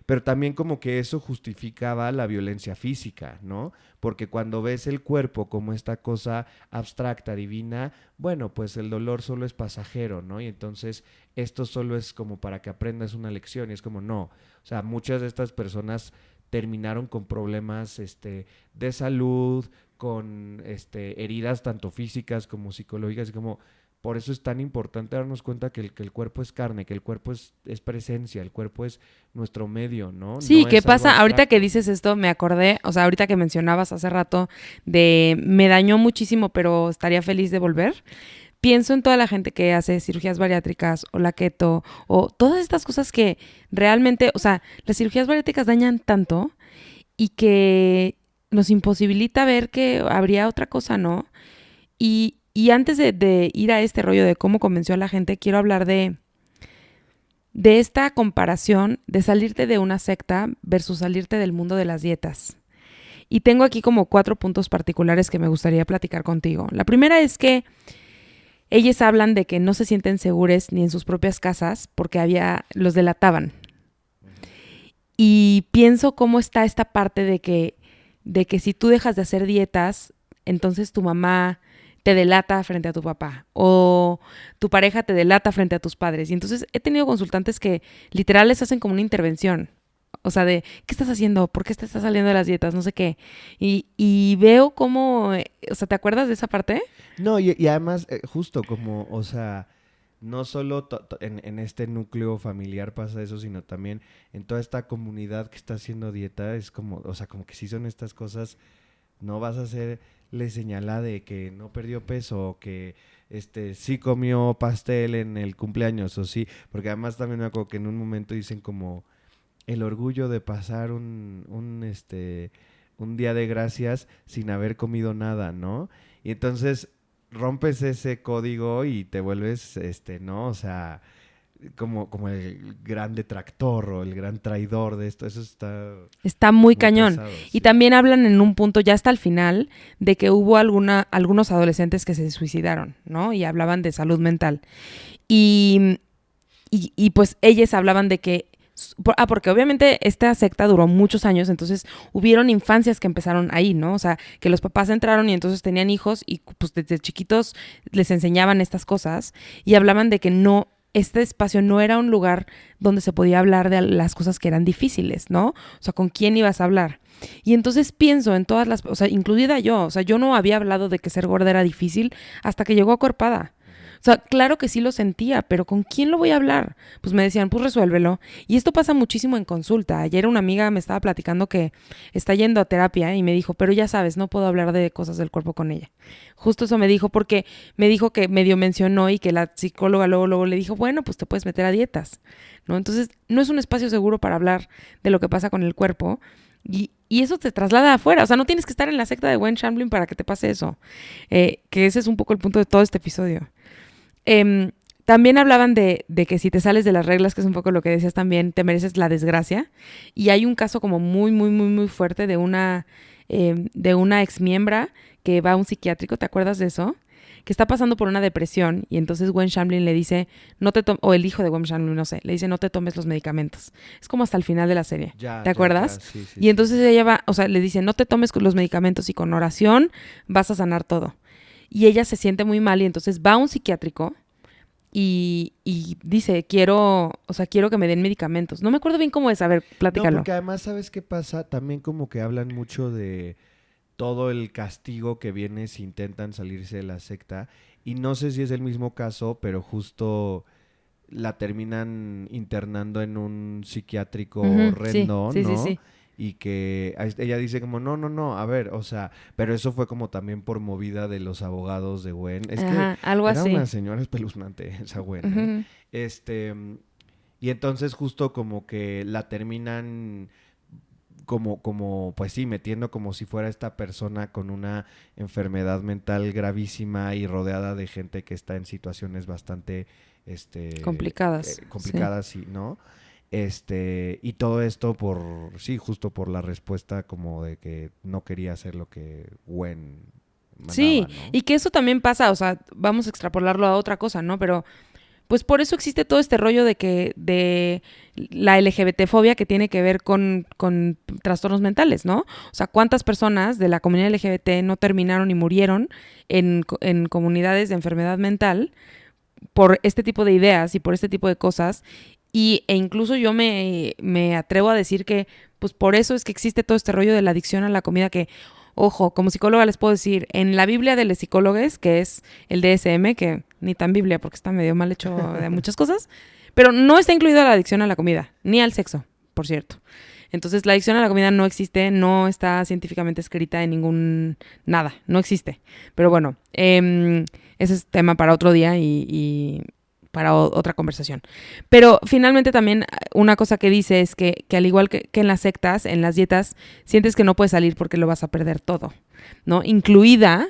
Pero también como que eso justificaba la violencia física, ¿no? Porque cuando ves el cuerpo como esta cosa abstracta, divina, bueno, pues el dolor solo es pasajero, ¿no? Y entonces esto solo es como para que aprendas una lección y es como no, o sea, muchas de estas personas terminaron con problemas de salud, con heridas tanto físicas como psicológicas, y como por eso es tan importante darnos cuenta que el cuerpo es carne, que el cuerpo es presencia, el cuerpo es nuestro medio, ¿no? Sí, No ¿qué es algo pasa? Ahorita que abstracto. dices esto, me acordé, o sea, ahorita que mencionabas hace rato de me dañó muchísimo, pero estaría feliz de volver. Pienso en toda la gente que hace cirugías bariátricas o la keto o todas estas cosas que realmente, o sea, las cirugías bariátricas dañan tanto y que nos imposibilita ver que habría otra cosa, ¿no? Y antes de ir a este rollo de cómo convenció a la gente, quiero hablar de esta comparación de salirte de una secta versus salirte del mundo de las dietas. Y tengo aquí como 4 puntos particulares que me gustaría platicar contigo. La primera es que ellos hablan de que no se sienten seguros ni en sus propias casas porque los delataban. Ujú. Y pienso cómo está esta parte de que si tú dejas de hacer dietas, entonces tu mamá te delata frente a tu papá o tu pareja te delata frente a tus padres. Y entonces he tenido consultantes que literal les hacen como una intervención. O sea, de, ¿qué estás haciendo? ¿Por qué te estás saliendo de las dietas? No sé qué. Y veo cómo, o sea, ¿te acuerdas de esa parte? No, y además, justo como, o sea, no solo en este núcleo familiar pasa eso, sino también en toda esta comunidad que está haciendo dieta, es como, o sea, como que sí son estas cosas, no vas a hacerle señalada de que no perdió peso o que sí comió pastel en el cumpleaños o sí, porque además también me acuerdo que en un momento dicen como el orgullo de pasar un día de gracias sin haber comido nada, ¿no? Y entonces rompes ese código y te vuelves, ¿no? O sea, como el gran detractor o el gran traidor de esto. Eso está Está muy muy cañón. pesado, Y sí. también hablan en un punto, ya hasta el final, de que hubo algunos adolescentes que se suicidaron, ¿no? Y hablaban de salud mental. Y, y pues ellos hablaban de que, porque obviamente esta secta duró muchos años, entonces hubieron infancias que empezaron ahí, ¿no? O sea, que los papás entraron y entonces tenían hijos y pues desde chiquitos les enseñaban estas cosas y hablaban de que no, este espacio no era un lugar donde se podía hablar de las cosas que eran difíciles, ¿no? O sea, ¿con quién ibas a hablar? Y entonces pienso en todas las, o sea, incluida yo, o sea, yo no había hablado de que ser gorda era difícil hasta que llegó Acorpada. Ujú. O sea, claro que sí lo sentía, pero ¿con quién lo voy a hablar? Pues me decían, pues resuélvelo. Y esto pasa muchísimo en consulta. Ayer una amiga me estaba platicando que está yendo a terapia y me dijo, pero ya sabes, no puedo hablar de cosas del cuerpo con ella. Justo eso me dijo porque me dijo que medio mencionó y que la psicóloga luego le dijo, bueno, pues te puedes meter a dietas, ¿no? Entonces, no es un espacio seguro para hablar de lo que pasa con el cuerpo. Y eso te traslada afuera. O sea, no tienes que estar en la secta de Gwen Shamblin para que te pase eso. Que ese es un poco el punto de todo este episodio. También hablaban de que si te sales de las reglas, que es un poco lo que decías también, te mereces la desgracia. Y hay un caso como muy, muy, muy, muy fuerte de una exmiembra que va a un psiquiátrico, ¿te acuerdas de eso? Que está pasando por una depresión y entonces Gwen Shamblin le dice, o el hijo de Gwen Shamblin, no sé, le dice, no te tomes los medicamentos. Es como hasta el final de la serie, Ya, ¿te ya, ya, acuerdas? sí, sí, Y sí. entonces ella va, o sea, le dice, no te tomes los medicamentos y con oración vas a sanar todo. Y ella se siente muy mal y entonces va a un psiquiátrico y dice, o sea, quiero que me den medicamentos. No me acuerdo bien cómo es, a ver, No, platícalo. porque además, ¿sabes qué pasa? También como que hablan mucho de todo el castigo que viene si intentan salirse de la secta. Y no sé si es el mismo caso, pero justo la terminan internando en un psiquiátrico Ujú, sí, horrendo, sí, sí, ¿no? sí. Y que ella dice como, no, no, no, a ver, o sea, pero eso fue como también por movida de los abogados de Gwen. Es que Ajá, algo era una así. señora espeluznante esa Gwen, ¿eh? Ujú. Este, y entonces justo como que la terminan pues sí, metiendo como si fuera esta persona con una enfermedad mental gravísima y rodeada de gente que está en situaciones bastante, Complicadas, sí. complicadas, sí, ¿no? Y todo esto sí, justo por la respuesta como de que no quería hacer lo que Gwen Sí, mandaba, ¿no? y que eso también pasa, o sea, vamos a extrapolarlo a otra cosa, ¿no? Pero pues por eso existe todo este rollo de la LGBT-fobia que tiene que ver con trastornos mentales, ¿no? O sea, ¿cuántas personas de la comunidad LGBT no terminaron y murieron en comunidades de enfermedad mental por este tipo de ideas y por este tipo de cosas? E incluso yo me atrevo a decir que pues por eso es que existe todo este rollo de la adicción a la comida que, ojo, como psicóloga les puedo decir, en la Biblia de los psicólogos, que es el DSM, que ni tan Biblia porque está medio mal hecho de muchas cosas, pero no está incluida la adicción a la comida, ni al sexo, por cierto. Entonces la adicción a la comida no existe, no está científicamente escrita en ningún... nada, no existe. Pero bueno, ese es tema para otro día y para otra conversación. Pero finalmente también una cosa que dice es que al igual que en las sectas, en las dietas, sientes que no puedes salir porque lo vas a perder todo, ¿no? Incluido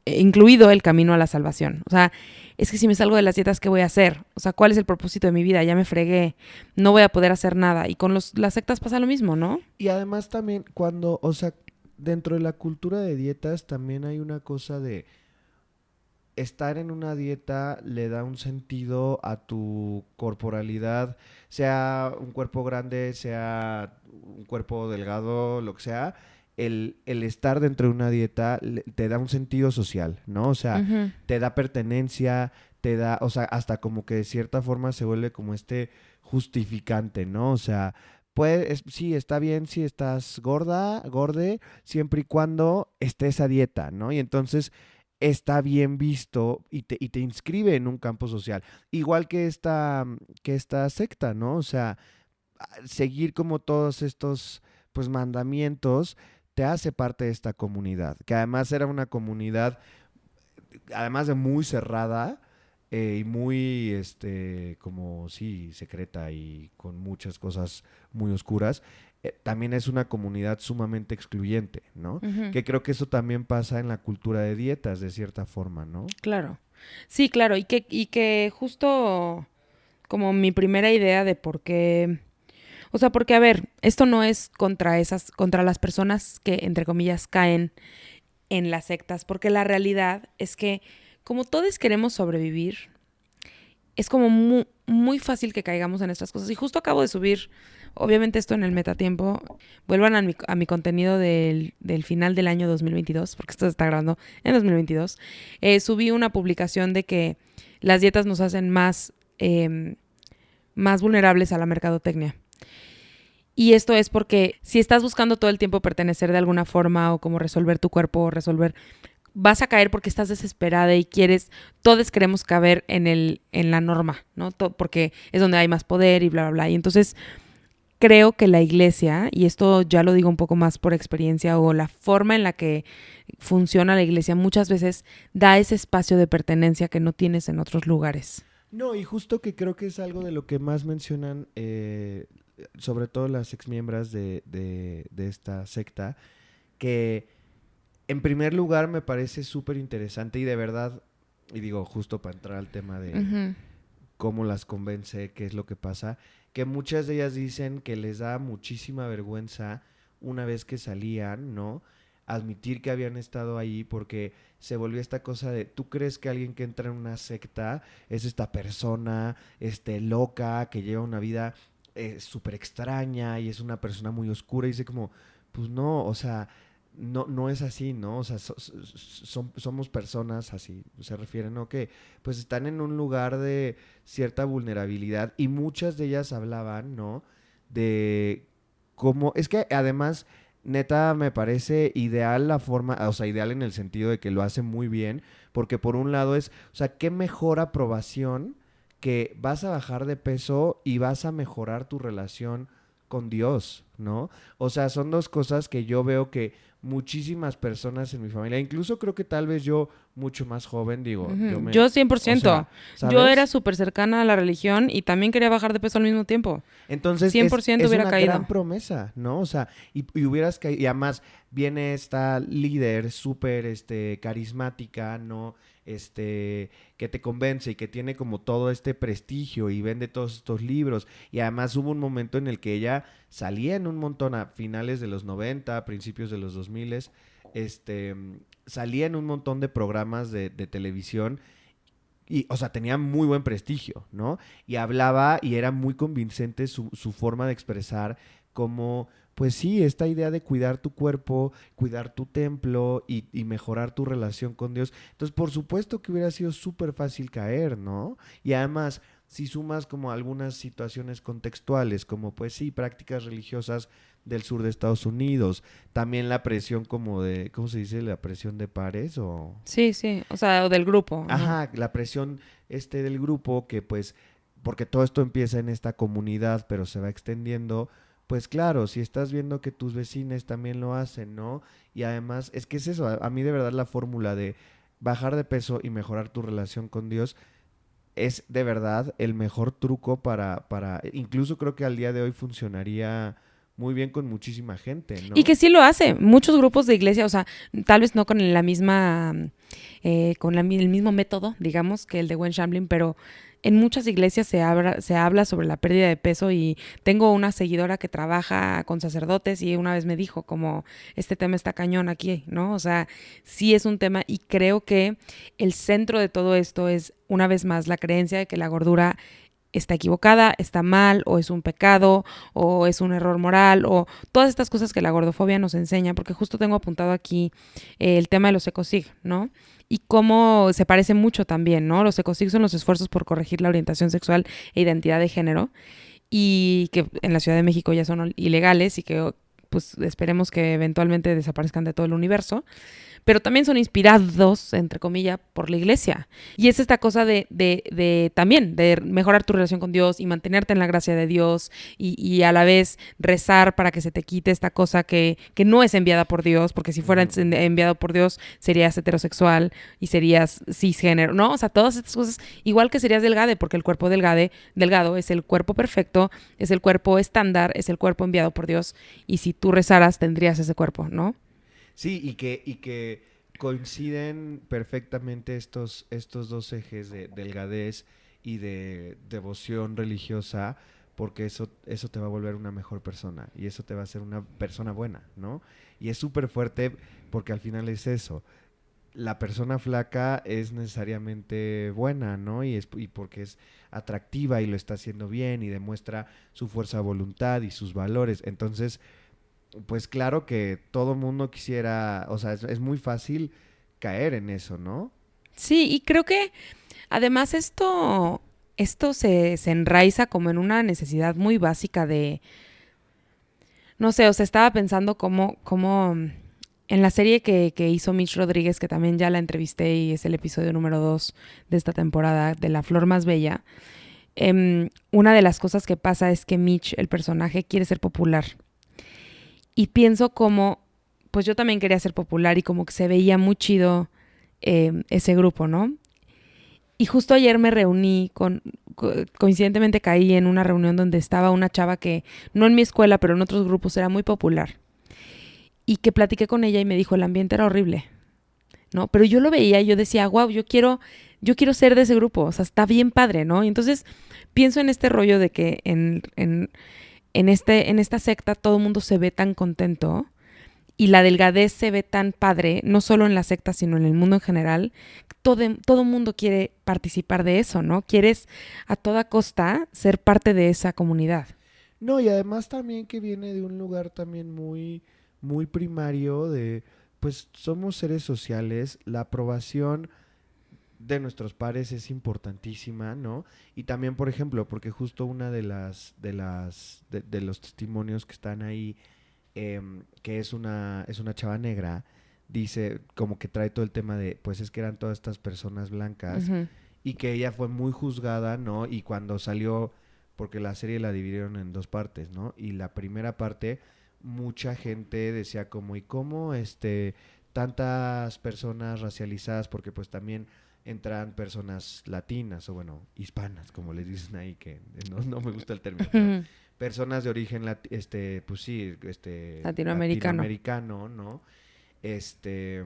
el camino a la salvación. O sea, es que si me salgo de las dietas, ¿qué voy a hacer? O sea, ¿cuál es el propósito de mi vida? Ya me fregué, no voy a poder hacer nada. Y con las sectas pasa lo mismo, ¿no? Y además también o sea, dentro de la cultura de dietas también hay una cosa de estar en una dieta le da un sentido a tu corporalidad, sea un cuerpo grande, sea un cuerpo delgado, lo que sea, el estar dentro de una dieta te da un sentido social, ¿no? O sea, Uh-huh. te da pertenencia, te da, o sea, hasta como que de cierta forma se vuelve como justificante, ¿no? O sea, sí, está bien si estás gorde, siempre y cuando estés a dieta, ¿no? Y entonces está bien visto y te inscribe en un campo social. Igual que esta secta, ¿no? O sea, seguir como todos estos pues mandamientos te hace parte de esta comunidad, que además era una comunidad, además de muy cerrada, y muy, como sí, secreta y con muchas cosas muy oscuras, también es una comunidad sumamente excluyente, ¿no? Uh-huh. Que creo que eso también pasa en la cultura de dietas, de cierta forma, ¿no? Claro. Sí, claro. Y que justo como mi primera idea de por qué... O sea, porque a ver, esto no es contra las personas que, entre comillas, caen en las sectas, porque la realidad es que como todos queremos sobrevivir, es como muy fácil que caigamos en estas cosas. Y justo acabo de subir, obviamente esto en el metatiempo, vuelvan a mi contenido del final del año 2022, porque esto se está grabando en 2022, subí una publicación de que las dietas nos hacen más vulnerables a la mercadotecnia. Y esto es porque si estás buscando todo el tiempo pertenecer de alguna forma o como resolver tu cuerpo o resolver, vas a caer porque estás desesperada y todos queremos caber en la norma, ¿no? Porque es donde hay más poder y bla, bla, bla. Y entonces creo que la iglesia, y esto ya lo digo un poco más por experiencia o la forma en la que funciona la iglesia, muchas veces da ese espacio de pertenencia que no tienes en otros lugares. No, y justo que creo que es algo de lo que más mencionan, sobre todo las exmiembros de esta secta, que en primer lugar me parece súper interesante y de verdad, y digo justo para entrar al tema de Uh-huh. cómo las convence, qué es lo que pasa, que muchas de ellas dicen que les da muchísima vergüenza una vez que salían, ¿no? Admitir que habían estado ahí porque se volvió esta cosa de, ¿tú crees que alguien que entra en una secta es esta persona, loca, que lleva una vida súper extraña y es una persona muy oscura? Y dice como, pues no, o sea, no es así, ¿no? O sea, somos personas así, se refieren, ¿no? Que pues están en un lugar de cierta vulnerabilidad y muchas de ellas hablaban, ¿no? De cómo, es que además, neta, me parece ideal la forma, o sea, ideal en el sentido de que lo hace muy bien, porque por un lado o sea, qué mejor aprobación que vas a bajar de peso y vas a mejorar tu relación con Dios, ¿no? O sea, son dos cosas que yo veo que muchísimas personas en mi familia, incluso creo que tal vez yo mucho más joven, digo, Uh-huh. Yo o 100%. sea, Yo era ¿sabes? súper cercana a la religión y también quería bajar de peso al mismo tiempo. Entonces 100% es hubiera una gran caído. promesa, ¿no? O sea, y hubieras caído, y además viene esta líder súper carismática, ¿no? que te convence y que tiene como todo este prestigio y vende todos estos libros. Y además hubo un momento en el que ella salía en un montón a finales de los 90, a principios de los 2000, este, salía en un montón de programas de televisión y, o sea, tenía muy buen prestigio, ¿no? Y hablaba y era muy convincente su forma de expresar como, pues sí, esta idea de cuidar tu cuerpo, cuidar tu templo y mejorar tu relación con Dios. Entonces, por supuesto que hubiera sido súper fácil caer, ¿no? Y además, si sumas como algunas situaciones contextuales, como pues sí, prácticas religiosas del sur de Estados Unidos, también la presión como de, ¿cómo se dice? La presión de pares o... Sí, sí, o sea, o del grupo, ajá. Ajá, la presión del grupo que pues, porque todo esto empieza en esta comunidad, pero se va extendiendo, pues claro, si estás viendo que tus vecinos también lo hacen, ¿no? Y además, es que es eso, a mí de verdad la fórmula de bajar de peso y mejorar tu relación con Dios es de verdad el mejor truco incluso creo que al día de hoy funcionaría muy bien con muchísima gente, Y ¿no? que sí lo hace. Muchos grupos de iglesia, o sea, tal vez no con la misma, el mismo método, digamos, que el de Gwen Shamblin, pero en muchas iglesias se habla sobre la pérdida de peso y tengo una seguidora que trabaja con sacerdotes y una vez me dijo como este tema está cañón aquí, ¿no? O sea, sí es un tema y creo que el centro de todo esto es una vez más la creencia de que la gordura está equivocada, está mal, o es un pecado, o es un error moral, o todas estas cosas que la gordofobia nos enseña, porque justo tengo apuntado aquí el tema de los ecosig, ¿no? Y cómo se parece mucho también, ¿no? Los ecosig son los esfuerzos por corregir la orientación sexual e identidad de género, y que en la Ciudad de México ya son ilegales y que pues esperemos que eventualmente desaparezcan de todo el universo, pero también son inspirados, entre comillas, por la iglesia. Y es esta cosa de también, de mejorar tu relación con Dios y mantenerte en la gracia de Dios y a la vez rezar para que se te quite esta cosa que no es enviada por Dios, porque si fuera Ujú, ujú. enviado por Dios serías heterosexual y serías cisgénero, ¿no? O sea, todas estas cosas, igual que serías delgade, porque el cuerpo delgado es el cuerpo perfecto, es el cuerpo estándar, es el cuerpo enviado por Dios, y si tú rezaras tendrías ese cuerpo, ¿no? Sí, y que coinciden perfectamente estos dos ejes de delgadez y de devoción religiosa, porque eso te va a volver una mejor persona y eso te va a hacer una persona buena, ¿no? Y es súper fuerte porque al final es eso. La persona flaca es necesariamente buena, ¿no? Y porque es atractiva y lo está haciendo bien y demuestra su fuerza de voluntad y sus valores. Entonces, pues claro que todo mundo quisiera, o sea, es muy fácil caer en eso, ¿no? Sí, y creo que además esto se enraiza como en una necesidad muy básica de, no sé, o sea, estaba pensando cómo en la serie que hizo Mitch Rodríguez, que también ya la entrevisté y es el episodio número 2 de esta temporada, de La Flor Más Bella, una de las cosas que pasa es que Mitch, el personaje, quiere ser popular. Y pienso como, pues yo también quería ser popular y como que se veía muy chido ese grupo, ¿no? Y justo ayer me reuní coincidentemente caí en una reunión donde estaba una chava que, no en mi escuela, pero en otros grupos era muy popular. Y que platiqué con ella y me dijo, el ambiente era horrible, ¿no? Pero yo lo veía y yo decía, wow, yo quiero ser de ese grupo, o sea, está bien padre, ¿no? Y entonces pienso en este rollo de que en esta secta todo el mundo se ve tan contento y la delgadez se ve tan padre, no solo en la secta, sino en el mundo en general. Todo mundo quiere participar de eso, ¿no? Quieres a toda costa ser parte de esa comunidad. No, y además también que viene de un lugar también muy primario de, pues somos seres sociales, la aprobación de nuestros pares es importantísima, ¿no? Y también, por ejemplo, porque justo una de los testimonios que están ahí, que es una chava negra, dice como que trae todo el tema de, pues es que eran todas estas personas blancas Ujú. y que ella fue muy juzgada, ¿no? Y cuando salió, porque la serie la dividieron en dos partes, ¿no? Y la primera parte, mucha gente decía como, ¿y cómo tantas personas racializadas? Porque pues también entran personas latinas o bueno, hispanas, como les dicen ahí, que no me gusta el término, pero personas de origen, pues sí, Latinoamericano. latinoamericano, ¿no? Este,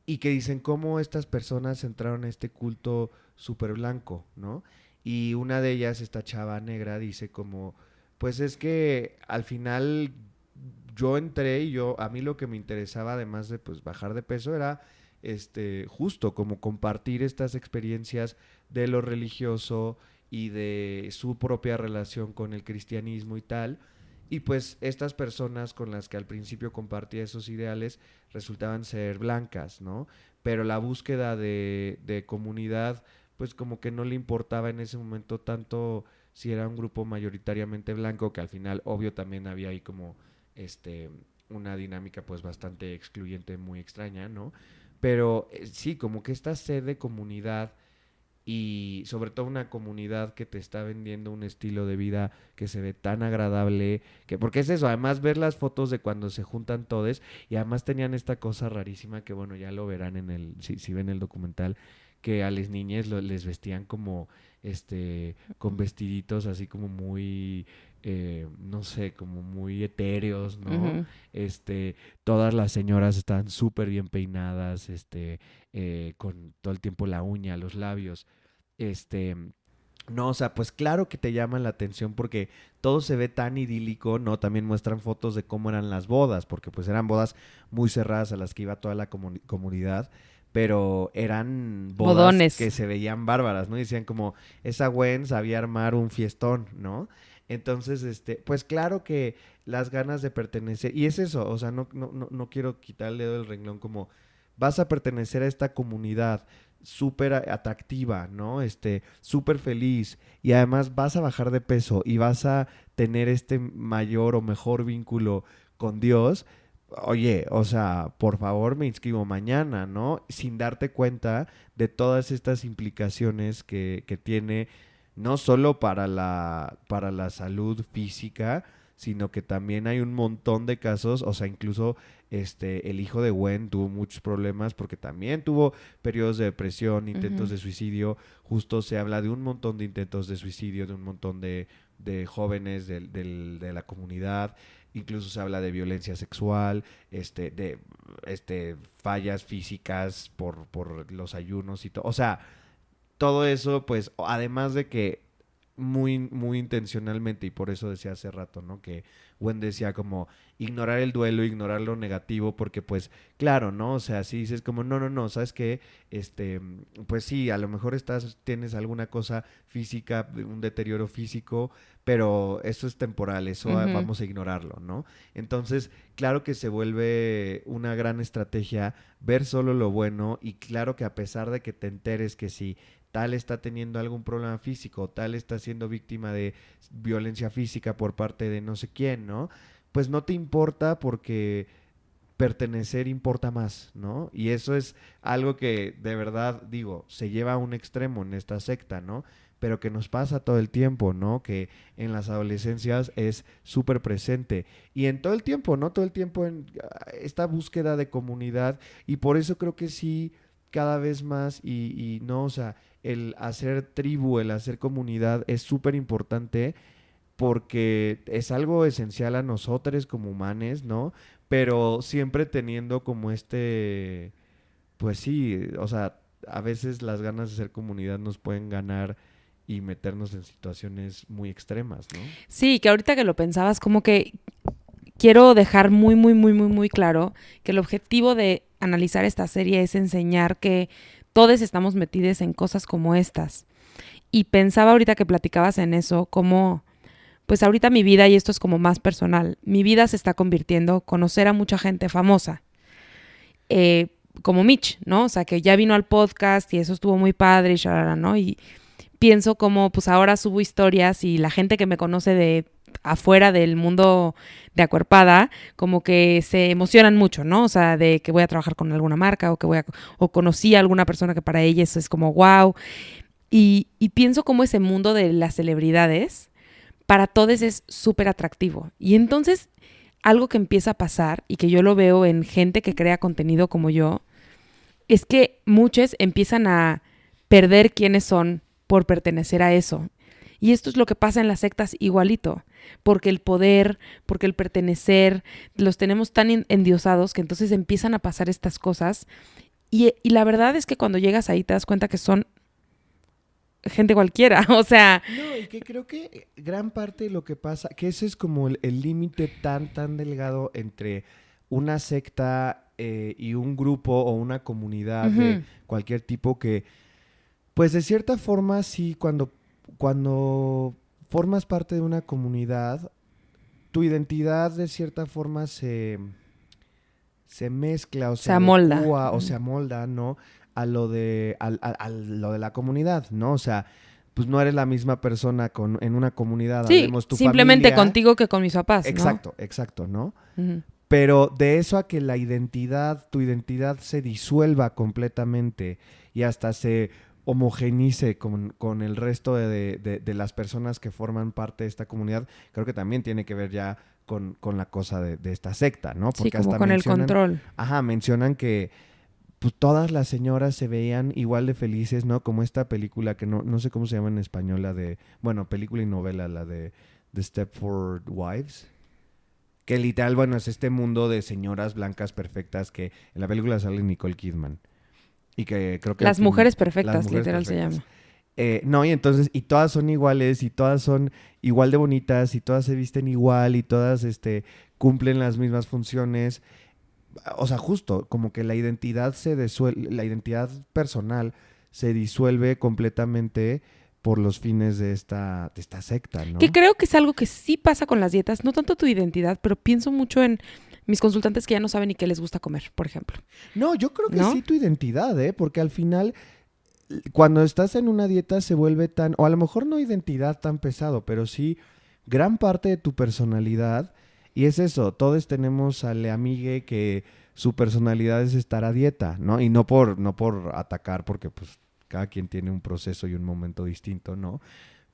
y que dicen cómo estas personas entraron a este culto súper blanco, ¿no? Y una de ellas, esta chava negra, dice como, pues es que al final yo entré y a mí lo que me interesaba, además de pues bajar de peso, era justo como compartir estas experiencias de lo religioso y de su propia relación con el cristianismo y tal. Y pues estas personas con las que al principio compartía esos ideales resultaban ser blancas, ¿no? Pero la búsqueda de comunidad, pues como que no le importaba en ese momento tanto si era un grupo mayoritariamente blanco, que al final, obvio, también había ahí como este una dinámica pues bastante excluyente, muy extraña, ¿no? Pero sí, como que esta sed de comunidad y sobre todo una comunidad que te está vendiendo un estilo de vida que se ve tan agradable, que porque es eso, además ver las fotos de cuando se juntan todos y además tenían esta cosa rarísima que bueno, ya lo verán si ven el documental, que a las niñas les vestían como con vestiditos así como muy no sé, como muy etéreos, ¿no? Ujú. Todas las señoras estaban súper bien peinadas, con todo el tiempo la uña, los labios, este, no, o sea, pues claro que te llaman la atención porque todo se ve tan idílico, ¿no? También muestran fotos de cómo eran las bodas, porque pues eran bodas muy cerradas a las que iba toda la comunidad, pero eran bodas que Bodones. se veían bárbaras, ¿no? Y decían como, esa Gwen sabía armar un fiestón, ¿no? Entonces, pues claro que las ganas de pertenecer, y es eso, o sea, no quiero quitar el dedo del renglón como vas a pertenecer a esta comunidad súper atractiva, ¿no? Súper feliz y además vas a bajar de peso y vas a tener este mayor o mejor vínculo con Dios. Oye, o sea, por favor me inscribo mañana, ¿no? Sin darte cuenta de todas estas implicaciones que tiene no solo para la salud física, sino que también hay un montón de casos, o sea, incluso el hijo de Gwen tuvo muchos problemas porque también tuvo periodos de depresión, intentos Ujú. de suicidio. Justo se habla de un montón de intentos de suicidio, de un montón de jóvenes de la comunidad. Incluso se habla de violencia sexual, de fallas físicas por los ayunos y todo. O sea, todo eso, pues, además de que muy, muy intencionalmente, y por eso decía hace rato, ¿no? Que Gwen decía como ignorar el duelo, ignorar lo negativo, porque pues, claro, ¿no? O sea, si dices como, no, ¿sabes qué? Pues sí, a lo mejor tienes alguna cosa física, un deterioro físico, pero eso es temporal, eso Ujú. vamos a ignorarlo, ¿no? Entonces, claro que se vuelve una gran estrategia ver solo lo bueno y claro que a pesar de que te enteres que sí tal está teniendo algún problema físico, tal está siendo víctima de violencia física por parte de no sé quién, ¿no? Pues no te importa porque pertenecer importa más, ¿no? Y eso es algo que de verdad, digo, se lleva a un extremo en esta secta, ¿no? Pero que nos pasa todo el tiempo, ¿no? Que en las adolescencias es súper presente. Y en todo el tiempo, ¿no? Todo el tiempo en esta búsqueda de comunidad. Y por eso creo que sí, cada vez más, y no, o sea, el hacer tribu, el hacer comunidad es súper importante porque es algo esencial a nosotros como humanos, ¿no? Pero siempre teniendo como pues sí, o sea, a veces las ganas de ser comunidad nos pueden ganar y meternos en situaciones muy extremas, ¿no? Sí, que ahorita que lo pensabas, como que quiero dejar muy, muy, muy, muy, muy claro que el objetivo de analizar esta serie es enseñar que todos estamos metidos en cosas como estas. Y pensaba ahorita que platicabas en eso, como, pues ahorita mi vida, y esto es como más personal, mi vida se está convirtiendo conocer a mucha gente famosa, como Mitch, ¿no? O sea, que ya vino al podcast y eso estuvo muy padre y shalala, ¿no? Y pienso como, pues ahora subo historias y la gente que me conoce de afuera del mundo de Acuerpada, como que se emocionan mucho, ¿no? O sea, de que voy a trabajar con alguna marca o que o conocí a alguna persona que para ellos es como wow. Y pienso como ese mundo de las celebridades para todos es súper atractivo. Y entonces, algo que empieza a pasar y que yo lo veo en gente que crea contenido como yo, es que muchos empiezan a perder quiénes son por pertenecer a eso. Y esto es lo que pasa en las sectas igualito, porque el poder, porque el pertenecer, los tenemos tan endiosados que entonces empiezan a pasar estas cosas Y la verdad es que cuando llegas ahí te das cuenta que son gente cualquiera, o sea... No, y que creo que gran parte de lo que pasa, que ese es como el límite tan delgado entre una secta y un grupo o una comunidad de Ujú. cualquier tipo que, pues de cierta forma sí, cuando formas parte de una comunidad, tu identidad de cierta forma se mezcla o se Se amolda. adecua o se Ujú. amolda, ¿no? A lo de la comunidad, ¿no? O sea, pues no eres la misma persona en una comunidad, Sí, hablemos tu simplemente familia. contigo que con mis papás, ¿no? Exacto, ¿no? Ujú. Pero de eso a que tu identidad se disuelva completamente y hasta se homogenice con el resto de las personas que forman parte de esta comunidad, creo que también tiene que ver ya con la cosa de esta secta, ¿no? Sí, Porque como hasta con el control. mencionan que pues todas las señoras se veían igual de felices, ¿no? Como esta película que no sé cómo se llama en español, bueno, película y novela, la de The Stepford Wives. Que literal, bueno, es este mundo de señoras blancas perfectas que en la película sale Nicole Kidman. Y que creo que al Las fin, mujeres las perfectas, mujeres literal se perfectas. llama. No, y entonces, y todas son iguales, y todas son igual de bonitas, y todas se visten igual, y todas cumplen las mismas funciones. O sea, justo, como que la identidad la identidad personal se disuelve completamente por los fines de esta secta, Que ¿no? creo que es algo que sí pasa con las dietas, no tanto tu identidad, pero pienso mucho en mis consultantes que ya no saben ni qué les gusta comer, por ejemplo, No, yo creo que ¿no? sí tu identidad, ¿eh? Porque al final cuando estás en una dieta se vuelve tan, o a lo mejor no identidad tan pesado, pero sí gran parte de tu personalidad. Y es eso, todos tenemos al amigue que su personalidad es estar a dieta, ¿no? Y no por atacar, porque pues cada quien tiene un proceso y un momento distinto, ¿no?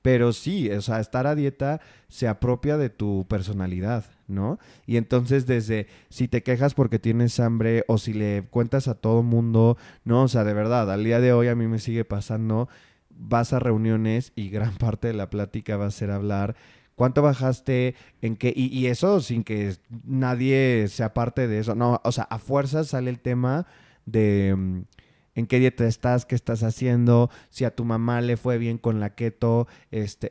Pero sí, o sea, estar a dieta se apropia de tu personalidad, ¿no? Y entonces desde si te quejas porque tienes hambre o si le cuentas a todo mundo, no, o sea, de verdad, al día de hoy a mí me sigue pasando, vas a reuniones y gran parte de la plática va a ser hablar cuánto bajaste, en qué, y eso sin que nadie sea parte de eso, no, o sea, a fuerza sale el tema de en qué dieta estás, qué estás haciendo, si a tu mamá le fue bien con la keto,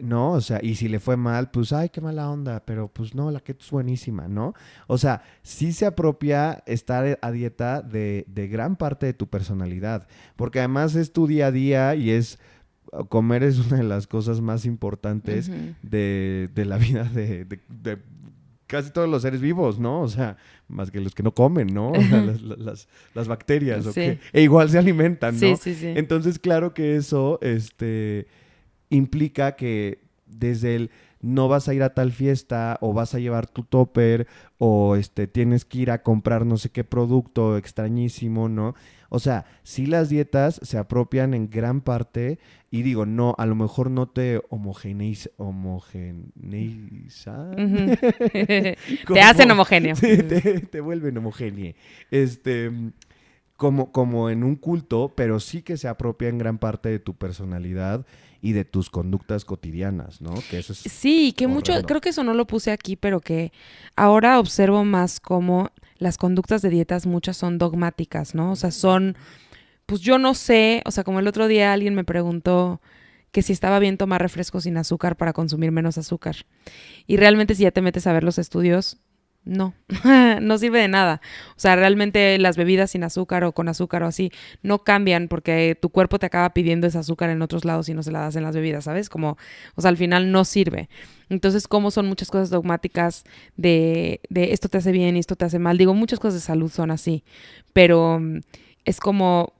no, o sea, y si le fue mal, pues, ay, qué mala onda, pero pues no, la keto es buenísima, ¿no? O sea, sí se apropia estar a dieta de gran parte de tu personalidad, porque además es tu día a día y comer es una de las cosas más importantes Ujú. de la vida de casi todos los seres vivos, ¿no? O sea, más que los que no comen, ¿no? O sea, las bacterias, ¿o qué? Sí, E igual se alimentan, sí, ¿no? sí, sí. Entonces, claro que eso, implica que desde el no vas a ir a tal fiesta o vas a llevar tu topper o tienes que ir a comprar no sé qué producto extrañísimo, ¿no? O sea, sí las dietas se apropian en gran parte y digo, no, a lo mejor no te homogeneizan Ujú. Te hacen como homogéneo. sí, te vuelven homogéneo. Este, como en un culto, pero sí que se apropia en gran parte de tu personalidad y de tus conductas cotidianas, ¿no? Que eso es Sí, que mucho, horrendo. creo que eso no lo puse aquí, pero que ahora observo más como las conductas de dietas muchas son dogmáticas, ¿no? O sea, son, pues yo no sé, o sea, como el otro día alguien me preguntó que si estaba bien tomar refresco sin azúcar para consumir menos azúcar. Y realmente si ya te metes a ver los estudios, no, no sirve de nada. O sea, realmente las bebidas sin azúcar o con azúcar o así no cambian porque tu cuerpo te acaba pidiendo ese azúcar en otros lados y no se la das en las bebidas, ¿sabes? Como, o sea, al final no sirve. Entonces, como son muchas cosas dogmáticas de esto te hace bien y esto te hace mal. Digo, muchas cosas de salud son así, pero es como,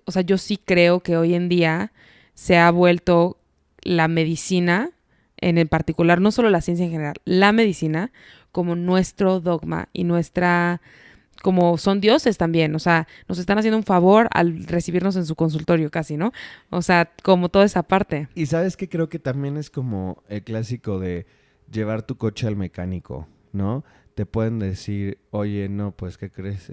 o sea, yo sí creo que hoy en día se ha vuelto la medicina, en el particular, no solo la ciencia en general, la medicina como nuestro dogma y nuestra, como son dioses también, o sea, nos están haciendo un favor al recibirnos en su consultorio casi, ¿no? O sea, como toda esa parte. Y sabes que creo que también es como el clásico de llevar tu coche al mecánico, ¿no? Te pueden decir, oye, no, pues, ¿qué crees?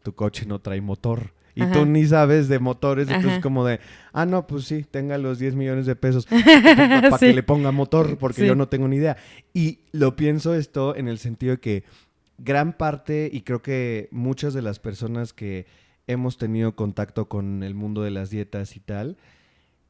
Tu coche no trae motor. Y tú Ajá, ni sabes de motores, entonces ajá. como de, no, pues sí, tenga los 10 millones de pesos para que Sí, le ponga motor, porque yo sí. no tengo ni idea. Y lo pienso esto en el sentido de que gran parte, y creo que muchas de las personas que hemos tenido contacto con el mundo de las dietas y tal,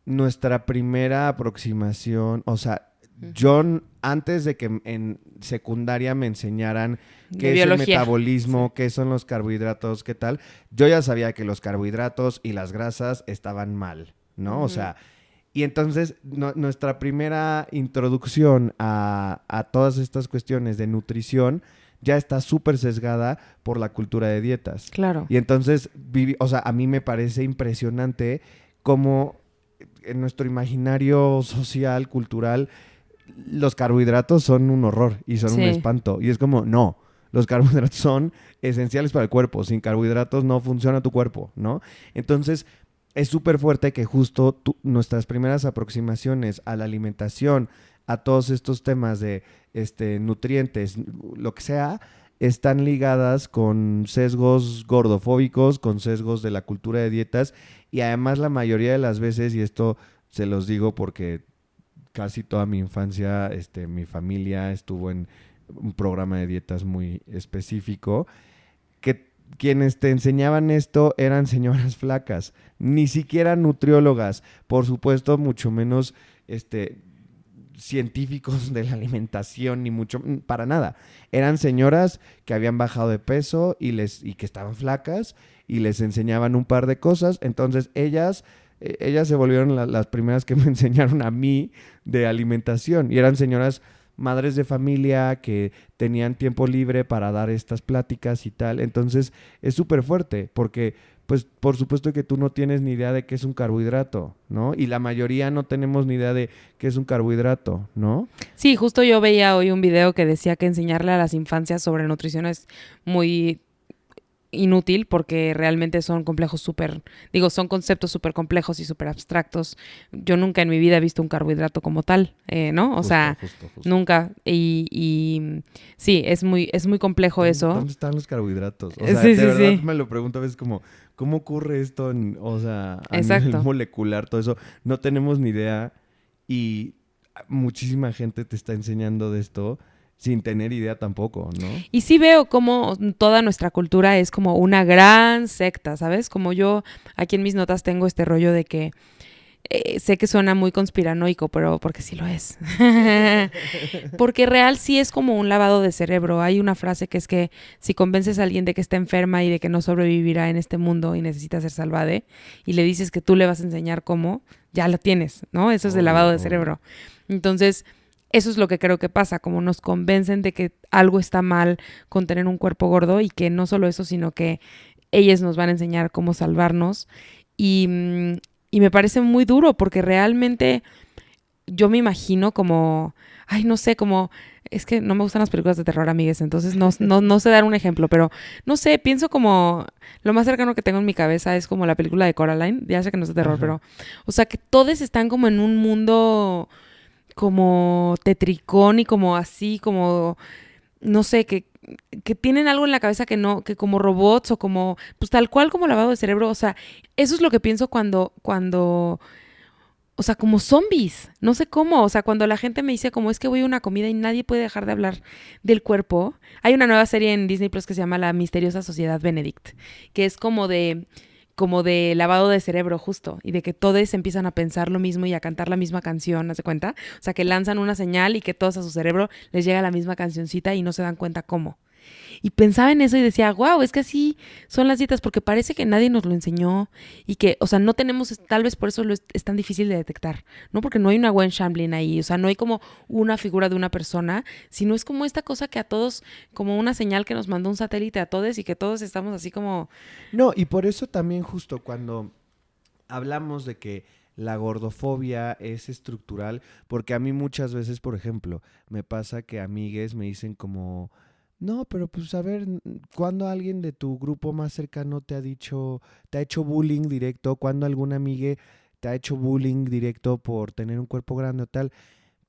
nuestra primera aproximación, o sea, yo antes de que en secundaria me enseñaran De qué es el biología. Sí. metabolismo, qué son los carbohidratos, qué tal, yo ya sabía que los carbohidratos y las grasas estaban mal, ¿no? O Ujú. sea, y entonces nuestra primera introducción a todas estas cuestiones de nutrición ya está súper sesgada por la cultura de dietas. Claro. Y entonces, o sea, a mí me parece impresionante cómo en nuestro imaginario social, cultural, los carbohidratos son un horror y son un Sí. espanto. Y es como, no, los carbohidratos son esenciales para el cuerpo. Sin carbohidratos no funciona tu cuerpo, ¿no? Entonces, es súper fuerte que justo nuestras primeras aproximaciones a la alimentación, a todos estos temas de nutrientes, lo que sea, están ligadas con sesgos gordofóbicos, con sesgos de la cultura de dietas y además la mayoría de las veces, y esto se los digo porque casi toda mi infancia, mi familia estuvo en un programa de dietas muy específico, que quienes te enseñaban esto eran señoras flacas, ni siquiera nutriólogas, por supuesto, mucho menos científicos de la alimentación, ni mucho, para nada. Eran señoras que habían bajado de peso y que estaban flacas y les enseñaban un par de cosas. Entonces ellas se volvieron las primeras que me enseñaron a mí de alimentación. Y eran señoras madres de familia que tenían tiempo libre para dar estas pláticas y tal. Entonces es súper fuerte porque pues por supuesto que tú no tienes ni idea de qué es un carbohidrato, ¿no? Y la mayoría no tenemos ni idea de qué es un carbohidrato, ¿no? Sí, justo yo veía hoy un video que decía que enseñarle a las infancias sobre nutrición es muy inútil porque realmente son complejos súper, digo, son conceptos súper complejos y súper abstractos. Yo nunca en mi vida he visto un carbohidrato como tal, ¿no? O Justo, sea, justo, justo. nunca. Y sí, es muy complejo eso. ¿Dónde están los carbohidratos? O sea, Sí, de sí, verdad sí. me lo pregunto a veces como, ¿cómo ocurre esto o sea, a nivel Exacto. molecular, todo eso? No tenemos ni idea y muchísima gente te está enseñando de esto sin tener idea tampoco, ¿no? Y sí veo como toda nuestra cultura es como una gran secta, ¿sabes? Como yo aquí en mis notas tengo este rollo de que sé que suena muy conspiranoico, pero porque sí lo es. Porque real sí es como un lavado de cerebro. Hay una frase que es que si convences a alguien de que está enferma y de que no sobrevivirá en este mundo y necesita ser salvade, y le dices que tú le vas a enseñar cómo, ya lo tienes, ¿no? Eso es el lavado Obvio, de obvio. cerebro. Entonces, eso es lo que creo que pasa, como nos convencen de que algo está mal con tener un cuerpo gordo y que no solo eso, sino que ellas nos van a enseñar cómo salvarnos. Y, y me parece muy duro porque realmente yo me imagino como, ay, no sé, como, es que no me gustan las películas de terror, amigues, entonces no sé dar un ejemplo, pero no sé, pienso como, lo más cercano que tengo en mi cabeza es como la película de Coraline, ya sé que no es de terror, Ajá. pero, o sea, que todos están como en un mundo como tetricón y como así, como, no sé, que tienen algo en la cabeza que no, que como robots o como, pues tal cual como lavado de cerebro, o sea, eso es lo que pienso cuando o sea, como zombies, no sé cómo, o sea, cuando la gente me dice como es que voy a una comida y nadie puede dejar de hablar del cuerpo. Hay una nueva serie en Disney Plus que se llama La misteriosa sociedad Benedict, que es como de lavado de cerebro justo y de que todos empiezan a pensar lo mismo y a cantar la misma canción, ¿haz de cuenta? O sea, que lanzan una señal y que todos a su cerebro les llega la misma cancioncita y no se dan cuenta cómo. Y pensaba en eso y decía, wow, es que así son las dietas, porque parece que nadie nos lo enseñó y que, o sea, no tenemos, tal vez por eso es tan difícil de detectar, ¿no? Porque no hay una Gwen Shamblin ahí, o sea, no hay como una figura de una persona, sino es como esta cosa que a todos, como una señal que nos mandó un satélite a todos y que todos estamos así como, No, y por eso también justo cuando hablamos de que la gordofobia es estructural, porque a mí muchas veces, por ejemplo, me pasa que amigues me dicen como, no, pero pues a ver, ¿cuándo alguien de tu grupo más cercano te ha dicho, te ha hecho bullying directo? ¿Cuándo alguna amiga te ha hecho bullying directo por tener un cuerpo grande o tal?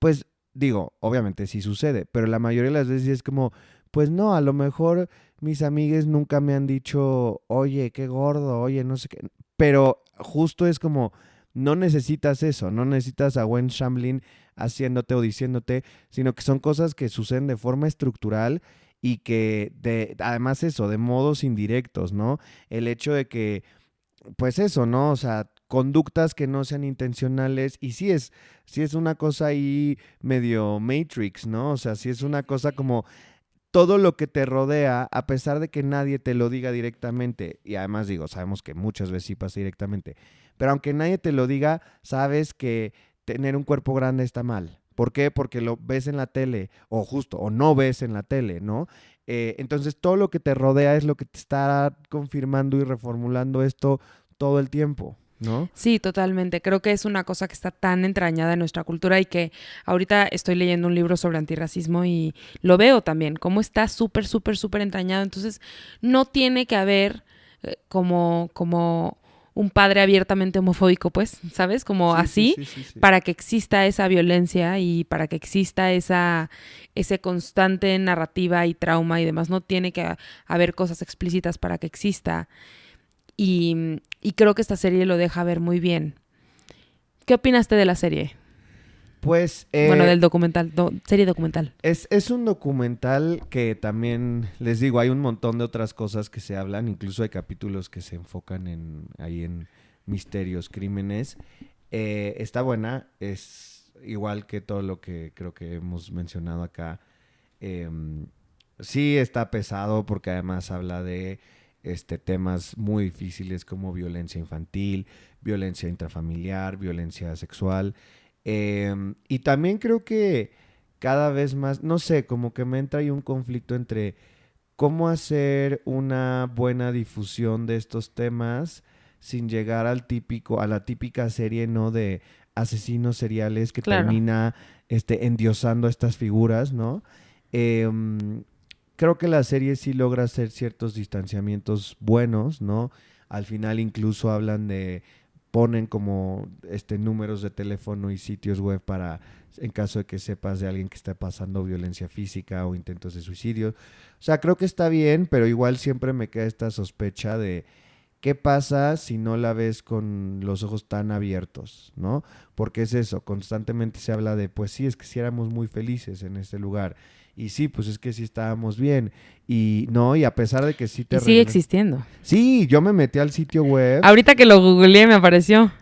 Pues digo, obviamente sí sucede, pero la mayoría de las veces es como, pues no, a lo mejor mis amigues nunca me han dicho, oye, qué gordo, oye, no sé qué, pero justo es como, no necesitas eso, no necesitas a Gwen Shamblin haciéndote o diciéndote, sino que son cosas que suceden de forma estructural y que además eso, de modos indirectos, ¿no? El hecho de que, pues eso, ¿no? O sea, conductas que no sean intencionales y sí es una cosa ahí medio Matrix, ¿no? O sea, sí es una cosa como todo lo que te rodea, a pesar de que nadie te lo diga directamente, y además digo, sabemos que muchas veces sí pasa directamente, pero aunque nadie te lo diga, sabes que tener un cuerpo grande está mal. ¿Por qué? Porque lo ves en la tele, o justo, o no ves en la tele, ¿no? Entonces todo lo que te rodea es lo que te está confirmando y reformulando esto todo el tiempo, ¿no? Sí, totalmente. Creo que es una cosa que está tan entrañada en nuestra cultura y que ahorita estoy leyendo un libro sobre antirracismo y lo veo también, cómo está súper, súper, súper entrañado. Entonces, no tiene que haber como un padre abiertamente homofóbico, pues, ¿sabes? Como así, Sí. para que exista esa violencia y para que exista ese constante narrativa y trauma y demás. No tiene que haber cosas explícitas para que exista. Y creo que esta serie lo deja ver muy bien. ¿Qué opinaste de la serie? Pues Bueno, del documental, serie documental. es un documental que también, les digo, hay un montón de otras cosas que se hablan, incluso hay capítulos que se enfocan ahí en misterios, crímenes. Está buena, es igual que todo lo que creo que hemos mencionado acá. Sí está pesado porque además habla de temas muy difíciles como violencia infantil, violencia intrafamiliar, violencia sexual. Y también creo que cada vez más, no sé, como que me entra ahí un conflicto entre cómo hacer una buena difusión de estos temas sin llegar a la típica serie, ¿no? De asesinos seriales que Claro. termina endiosando a estas figuras, ¿no? Em, Creo que la serie sí logra hacer ciertos distanciamientos buenos, ¿no? Al final incluso ponen como números de teléfono y sitios web para, en caso de que sepas de alguien que está pasando violencia física o intentos de suicidio. O sea, creo que está bien, pero igual siempre me queda esta sospecha de qué pasa si no la ves con los ojos tan abiertos, ¿no? Porque es eso, constantemente se habla de, pues sí, es que sí éramos muy felices en este lugar. Y sí, pues es que sí estábamos bien. Y no, y a pesar de que sí Y sigue existiendo. Sí, yo me metí al sitio web. Ahorita que lo googleé me apareció.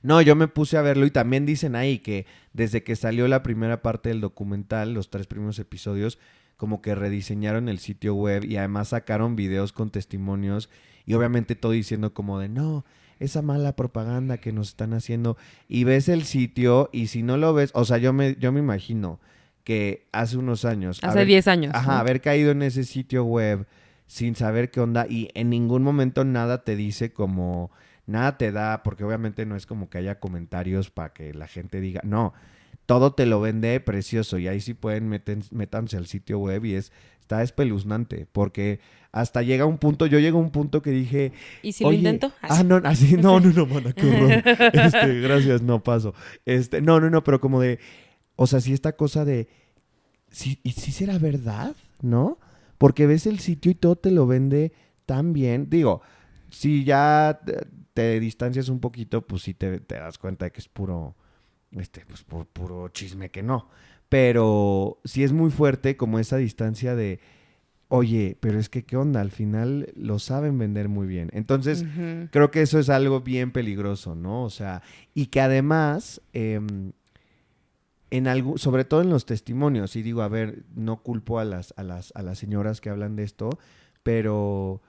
No, yo me puse a verlo y también dicen ahí que desde que salió la primera parte del documental, los 3 primeros episodios, como que rediseñaron el sitio web y además sacaron videos con testimonios y obviamente todo diciendo como de no, esa mala propaganda que nos están haciendo. Y ves el sitio y si no lo ves, o sea, yo me imagino que hace unos años, Hace 10 años, ajá, ¿no? haber caído en ese sitio web sin saber qué onda y en ningún momento nada te dice como nada te da, porque obviamente no es como que haya comentarios para que la gente diga, no, todo te lo vende precioso y ahí sí pueden métanse al sitio web y está espeluznante, porque hasta llega un punto, yo llego a un punto que dije, ¿Y si lo oye, intento? no, así, no, mana, qué horror, gracias, no paso, no, pero como de, o sea, sí esta cosa de, sí, y sí será verdad, ¿no? Porque ves el sitio y todo te lo vende tan bien, digo, si ya te distancias un poquito, pues sí te das cuenta de que es puro, pues puro chisme que no. Pero sí es muy fuerte como esa distancia de, oye, pero es que qué onda, al final lo saben vender muy bien. Entonces, Ujú. creo que eso es algo bien peligroso, ¿no? O sea, y que además, sobre todo en los testimonios, y digo, a ver, no culpo a las señoras que hablan de esto, pero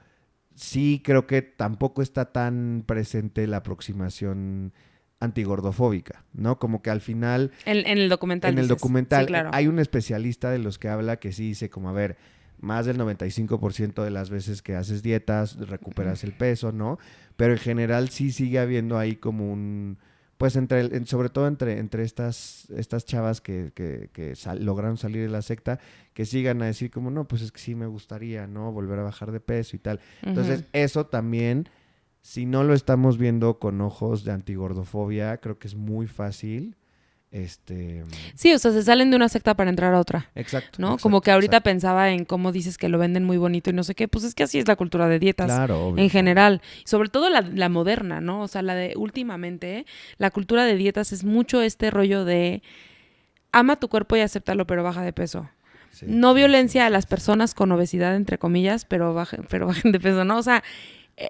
sí creo que tampoco está tan presente la aproximación antigordofóbica, ¿no? Como que al final, En el documental en el dices. Sí, documental, claro. hay un especialista de los que habla que sí dice como, a ver, más del 95% de las veces que haces dietas recuperas el peso, ¿no? Pero en general sí sigue habiendo ahí como pues sobre todo entre estas chavas que lograron salir de la secta, que sigan a decir como, no, pues es que sí me gustaría, ¿no? Volver a bajar de peso y tal. Ujú. Entonces, eso también, si no lo estamos viendo con ojos de antigordofobia, creo que es muy fácil. Sí, o sea, se salen de una secta para entrar a otra, Exacto, ¿no? Como exacto, que ahorita exacto. pensaba en cómo dices que lo venden muy bonito y no sé qué, pues es que así es la cultura de dietas Claro, en obvio, obvio. general, sobre todo la moderna, ¿no? O sea, la de últimamente, la cultura de dietas es mucho este rollo de ama tu cuerpo y acéptalo, pero baja de peso. Sí, no sí, violencia sí, a sí, las sí. personas con obesidad, entre comillas, pero bajen de peso, ¿no? O sea, eh,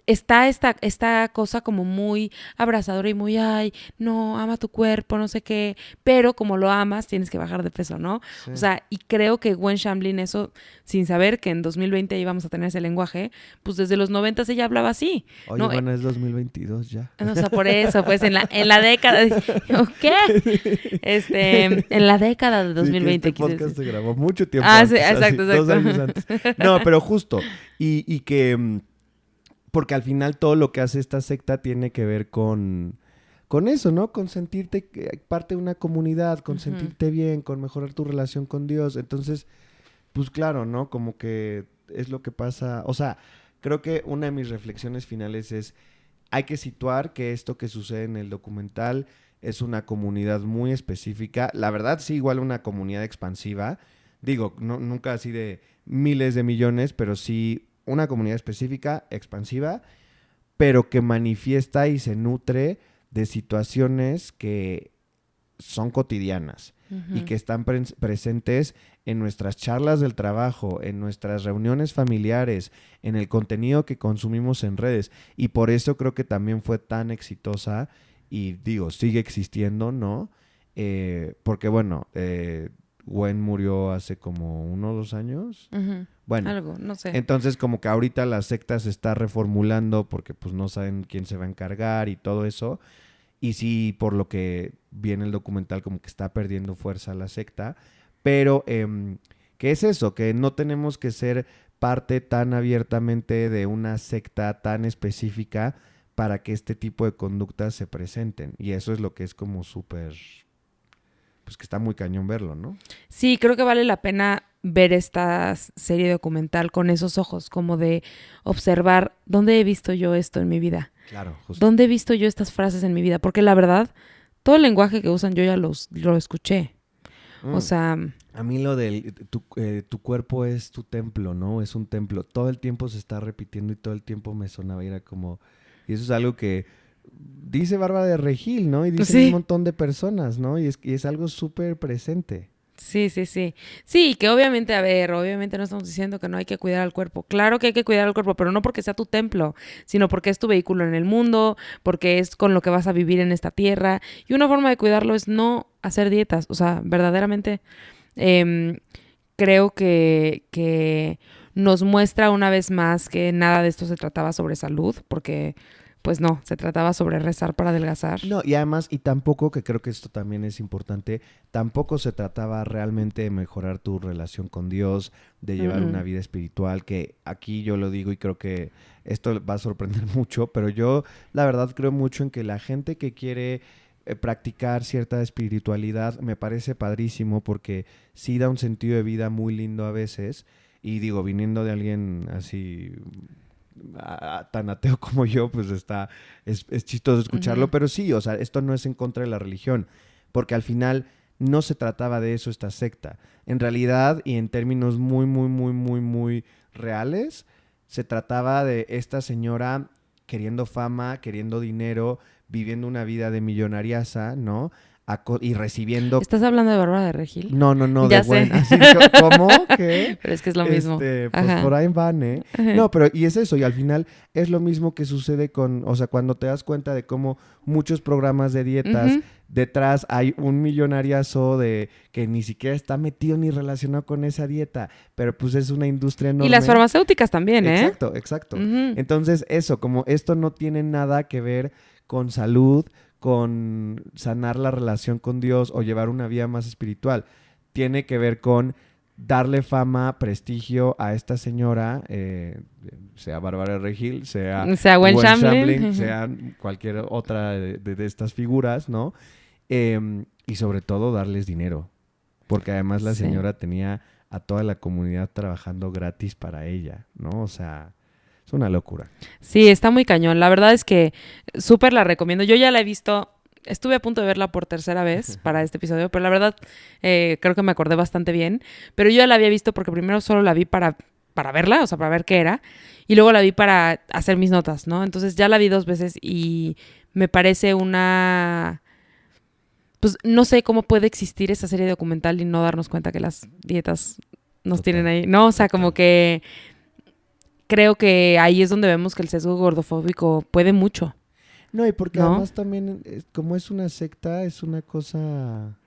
está esta cosa como muy abrazadora y muy, ay, no, ama tu cuerpo, no sé qué, pero como lo amas, tienes que bajar de peso, ¿no? Sí. O sea, y creo que Gwen Shamblin eso, sin saber que en 2020 íbamos a tener ese lenguaje, pues desde los 90 ella hablaba así, Oye, ¿no? bueno, es 2022 ya. O sea, por eso, pues en la década, ¿qué? En la década de Sí, que este 2020, quise podcast decir. se grabó mucho tiempo Ah, sí, antes, así, exacto, 2 años exacto. antes. No, pero justo. Y que, porque al final todo lo que hace esta secta tiene que ver con eso, ¿no? Con sentirte parte de una comunidad, con Ujú. sentirte bien, con mejorar tu relación con Dios. Entonces, pues claro, ¿no? Como que es lo que pasa. O sea, creo que una de mis reflexiones finales es, hay que situar que esto que sucede en el documental es una comunidad muy específica. La verdad, sí, igual una comunidad expansiva. Digo, no, nunca así de miles de millones, pero sí una comunidad específica, expansiva, pero que manifiesta y se nutre de situaciones que son cotidianas y Ujú. que están presentes en nuestras charlas del trabajo, en nuestras reuniones familiares, en el contenido que consumimos en redes. Y por eso creo que también fue tan exitosa y digo, sigue existiendo, ¿no? Porque bueno, Gwen murió hace como 1 o 2 años. Ujú. Bueno, Algo, no sé. entonces como que ahorita la secta se está reformulando porque pues no saben quién se va a encargar y todo eso. Y sí, por lo que viene el documental, como que está perdiendo fuerza la secta. Pero, ¿qué es eso? Que no tenemos que ser parte tan abiertamente de una secta tan específica para que este tipo de conductas se presenten. Y eso es lo que es como súper, pues que está muy cañón verlo, ¿no? Sí, creo que vale la pena ver esta serie documental con esos ojos, como de observar dónde he visto yo esto en mi vida, Claro, justo. dónde he visto yo estas frases en mi vida, porque la verdad, todo el lenguaje que usan yo ya lo escuché. O Mm. sea, A mí lo del tu cuerpo es tu templo, ¿no? Es un templo. Todo el tiempo se está repitiendo y todo el tiempo me sonaba y era como... Y eso es algo que dice Bárbara de Regil, ¿no? Y dicen un sí, montón de personas, ¿no? Y es algo súper presente. sí, sí, sí. Sí, que obviamente, a ver, obviamente no estamos diciendo que no hay que cuidar al cuerpo. Claro que hay que cuidar al cuerpo, pero no porque sea tu templo, sino porque es tu vehículo en el mundo, porque es con lo que vas a vivir en esta tierra. Y una forma de cuidarlo es no hacer dietas. O sea, verdaderamente em, creo que nos muestra una vez más que nada de esto se trataba sobre salud, porque pues no, se trataba sobre rezar para adelgazar. No, y además, y tampoco, que creo que esto también es importante, tampoco se trataba realmente de mejorar tu relación con Dios, de Mm, llevar una mm. vida espiritual, que aquí yo lo digo y creo que esto va a sorprender mucho, pero yo la verdad creo mucho en que la gente que quiere practicar cierta espiritualidad me parece padrísimo porque sí da un sentido de vida muy lindo a veces. Y digo, viniendo de alguien así tan ateo como yo, pues es chistoso escucharlo, Ujú. pero sí, o sea, esto no es en contra de la religión, porque al final no se trataba de eso esta secta. En realidad, y en términos muy, muy, muy, muy, muy reales, se trataba de esta señora queriendo fama, queriendo dinero, viviendo una vida de millonariasa, ¿no? Y recibiendo... ¿Estás hablando de Bárbara de Regil? No, no, no, de Ya sé. Gwen. Así, ¿cómo? ¿Qué? Pero es que es lo mismo. Pues por Ajá. ahí van, ¿eh? Ajá. No, pero y es eso, y al final es lo mismo que sucede con, o sea, cuando te das cuenta de cómo muchos programas de dietas, Ujú. detrás hay un millonariazo de que ni siquiera está metido ni relacionado con esa dieta, pero pues es una industria Y las enorme. farmacéuticas también, ¿eh? Exacto, exacto. Ujú. Entonces, eso, como esto no tiene nada que ver con salud, con sanar la relación con Dios o llevar una vida más espiritual. Tiene que ver con darle fama, prestigio a esta señora, sea Bárbara Regil, sea O sea, Gwen Gwen Shamblin. Shamblin, Ujú. sea cualquier otra de estas figuras, ¿no? Y sobre todo darles dinero, porque además la Sí. señora tenía a toda la comunidad trabajando gratis para ella, ¿no? O sea, es una locura. Sí, está muy cañón. La verdad es que súper la recomiendo. Yo ya la he visto. Estuve a punto de verla por tercera vez para este episodio, pero la verdad creo que me acordé bastante bien. Pero yo ya la había visto porque primero solo la vi para verla, o sea, para ver qué era. Y luego la vi para hacer mis notas, ¿no? Entonces ya la vi 2 veces y me parece pues no sé cómo puede existir esa serie documental y no darnos cuenta que las dietas nos tienen ahí, ¿no? O sea, como que creo que ahí es donde vemos que el sesgo gordofóbico puede mucho. No, y porque ¿no? además también, como es una secta, es una cosa...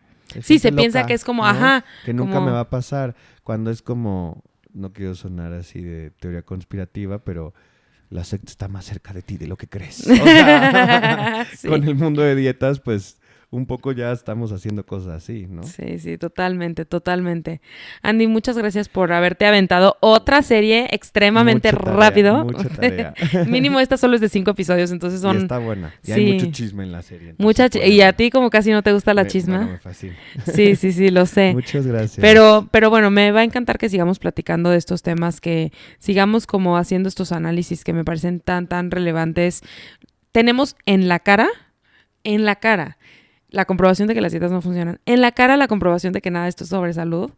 Sí, se piensa que es como, ¿no? ajá. Que nunca como... me va a pasar. Cuando es como, no quiero sonar así de teoría conspirativa, pero la secta está más cerca de ti de lo que crees. O sea, Sí. con el mundo de dietas, pues un poco ya estamos haciendo cosas así, ¿no? Sí, sí, totalmente, totalmente. Andy, muchas gracias por haberte aventado otra serie extremadamente Mucha tarea, rápido. Mucha tarea. Mínimo esta solo es de 5 episodios, entonces son... Y está buena. Y Sí. hay mucho chisme en la serie. Mucha y a ti como casi no te gusta la chisma. Bueno, me fascina. Sí, sí, sí, lo sé. Muchas gracias. Pero bueno, me va a encantar que sigamos platicando de estos temas, que sigamos como haciendo estos análisis que me parecen tan relevantes. Tenemos en la cara, la comprobación de que las dietas no funcionan. En la cara la comprobación de que nada de esto es sobre salud.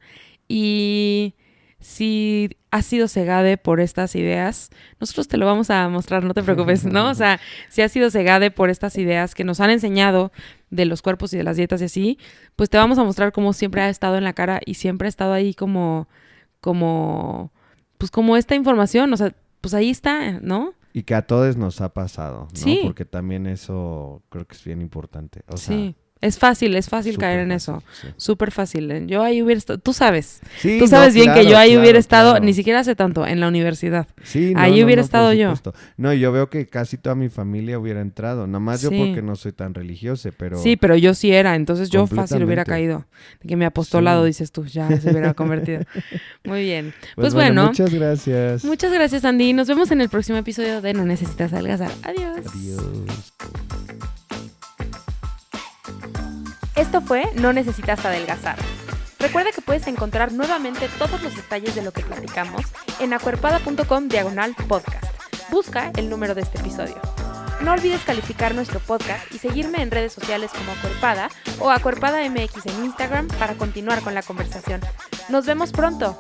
Y si has sido cegade por estas ideas, nosotros te lo vamos a mostrar, no te preocupes, ¿no? O sea, si has sido cegade por estas ideas que nos han enseñado de los cuerpos y de las dietas y así, pues te vamos a mostrar cómo siempre ha estado en la cara y siempre ha estado ahí como esta información, o sea, pues ahí está, ¿no? Y que a todos nos ha pasado, ¿no? Sí. Porque también eso creo que es bien importante. O sea, sí. Es fácil caer en eso. Sí. Súper fácil. Yo ahí hubiera estado, tú sabes Sí, bien claro, que yo ahí hubiera estado, claro. ni siquiera hace tanto, en la universidad. Sí, ahí hubiera estado yo. No, y yo veo que casi toda mi familia hubiera entrado. Nada más yo Sí. porque no soy tan religioso, pero... Sí, pero yo sí era, entonces yo fácil hubiera caído. De que mi apostolado, Sí. dices tú, ya se hubiera convertido. Muy bien. Pues bueno. Muchas gracias. Muchas gracias, Andy. Nos vemos en el próximo episodio de No Necesitas Adelgazar. Adiós. Adiós. Esto fue No Necesitas Adelgazar. Recuerda que puedes encontrar nuevamente todos los detalles de lo que platicamos en acuerpada.com/podcast. Busca el número de este episodio. No olvides calificar nuestro podcast y seguirme en redes sociales como Acuerpada o Acuerpada MX en Instagram para continuar con la conversación. Nos vemos pronto.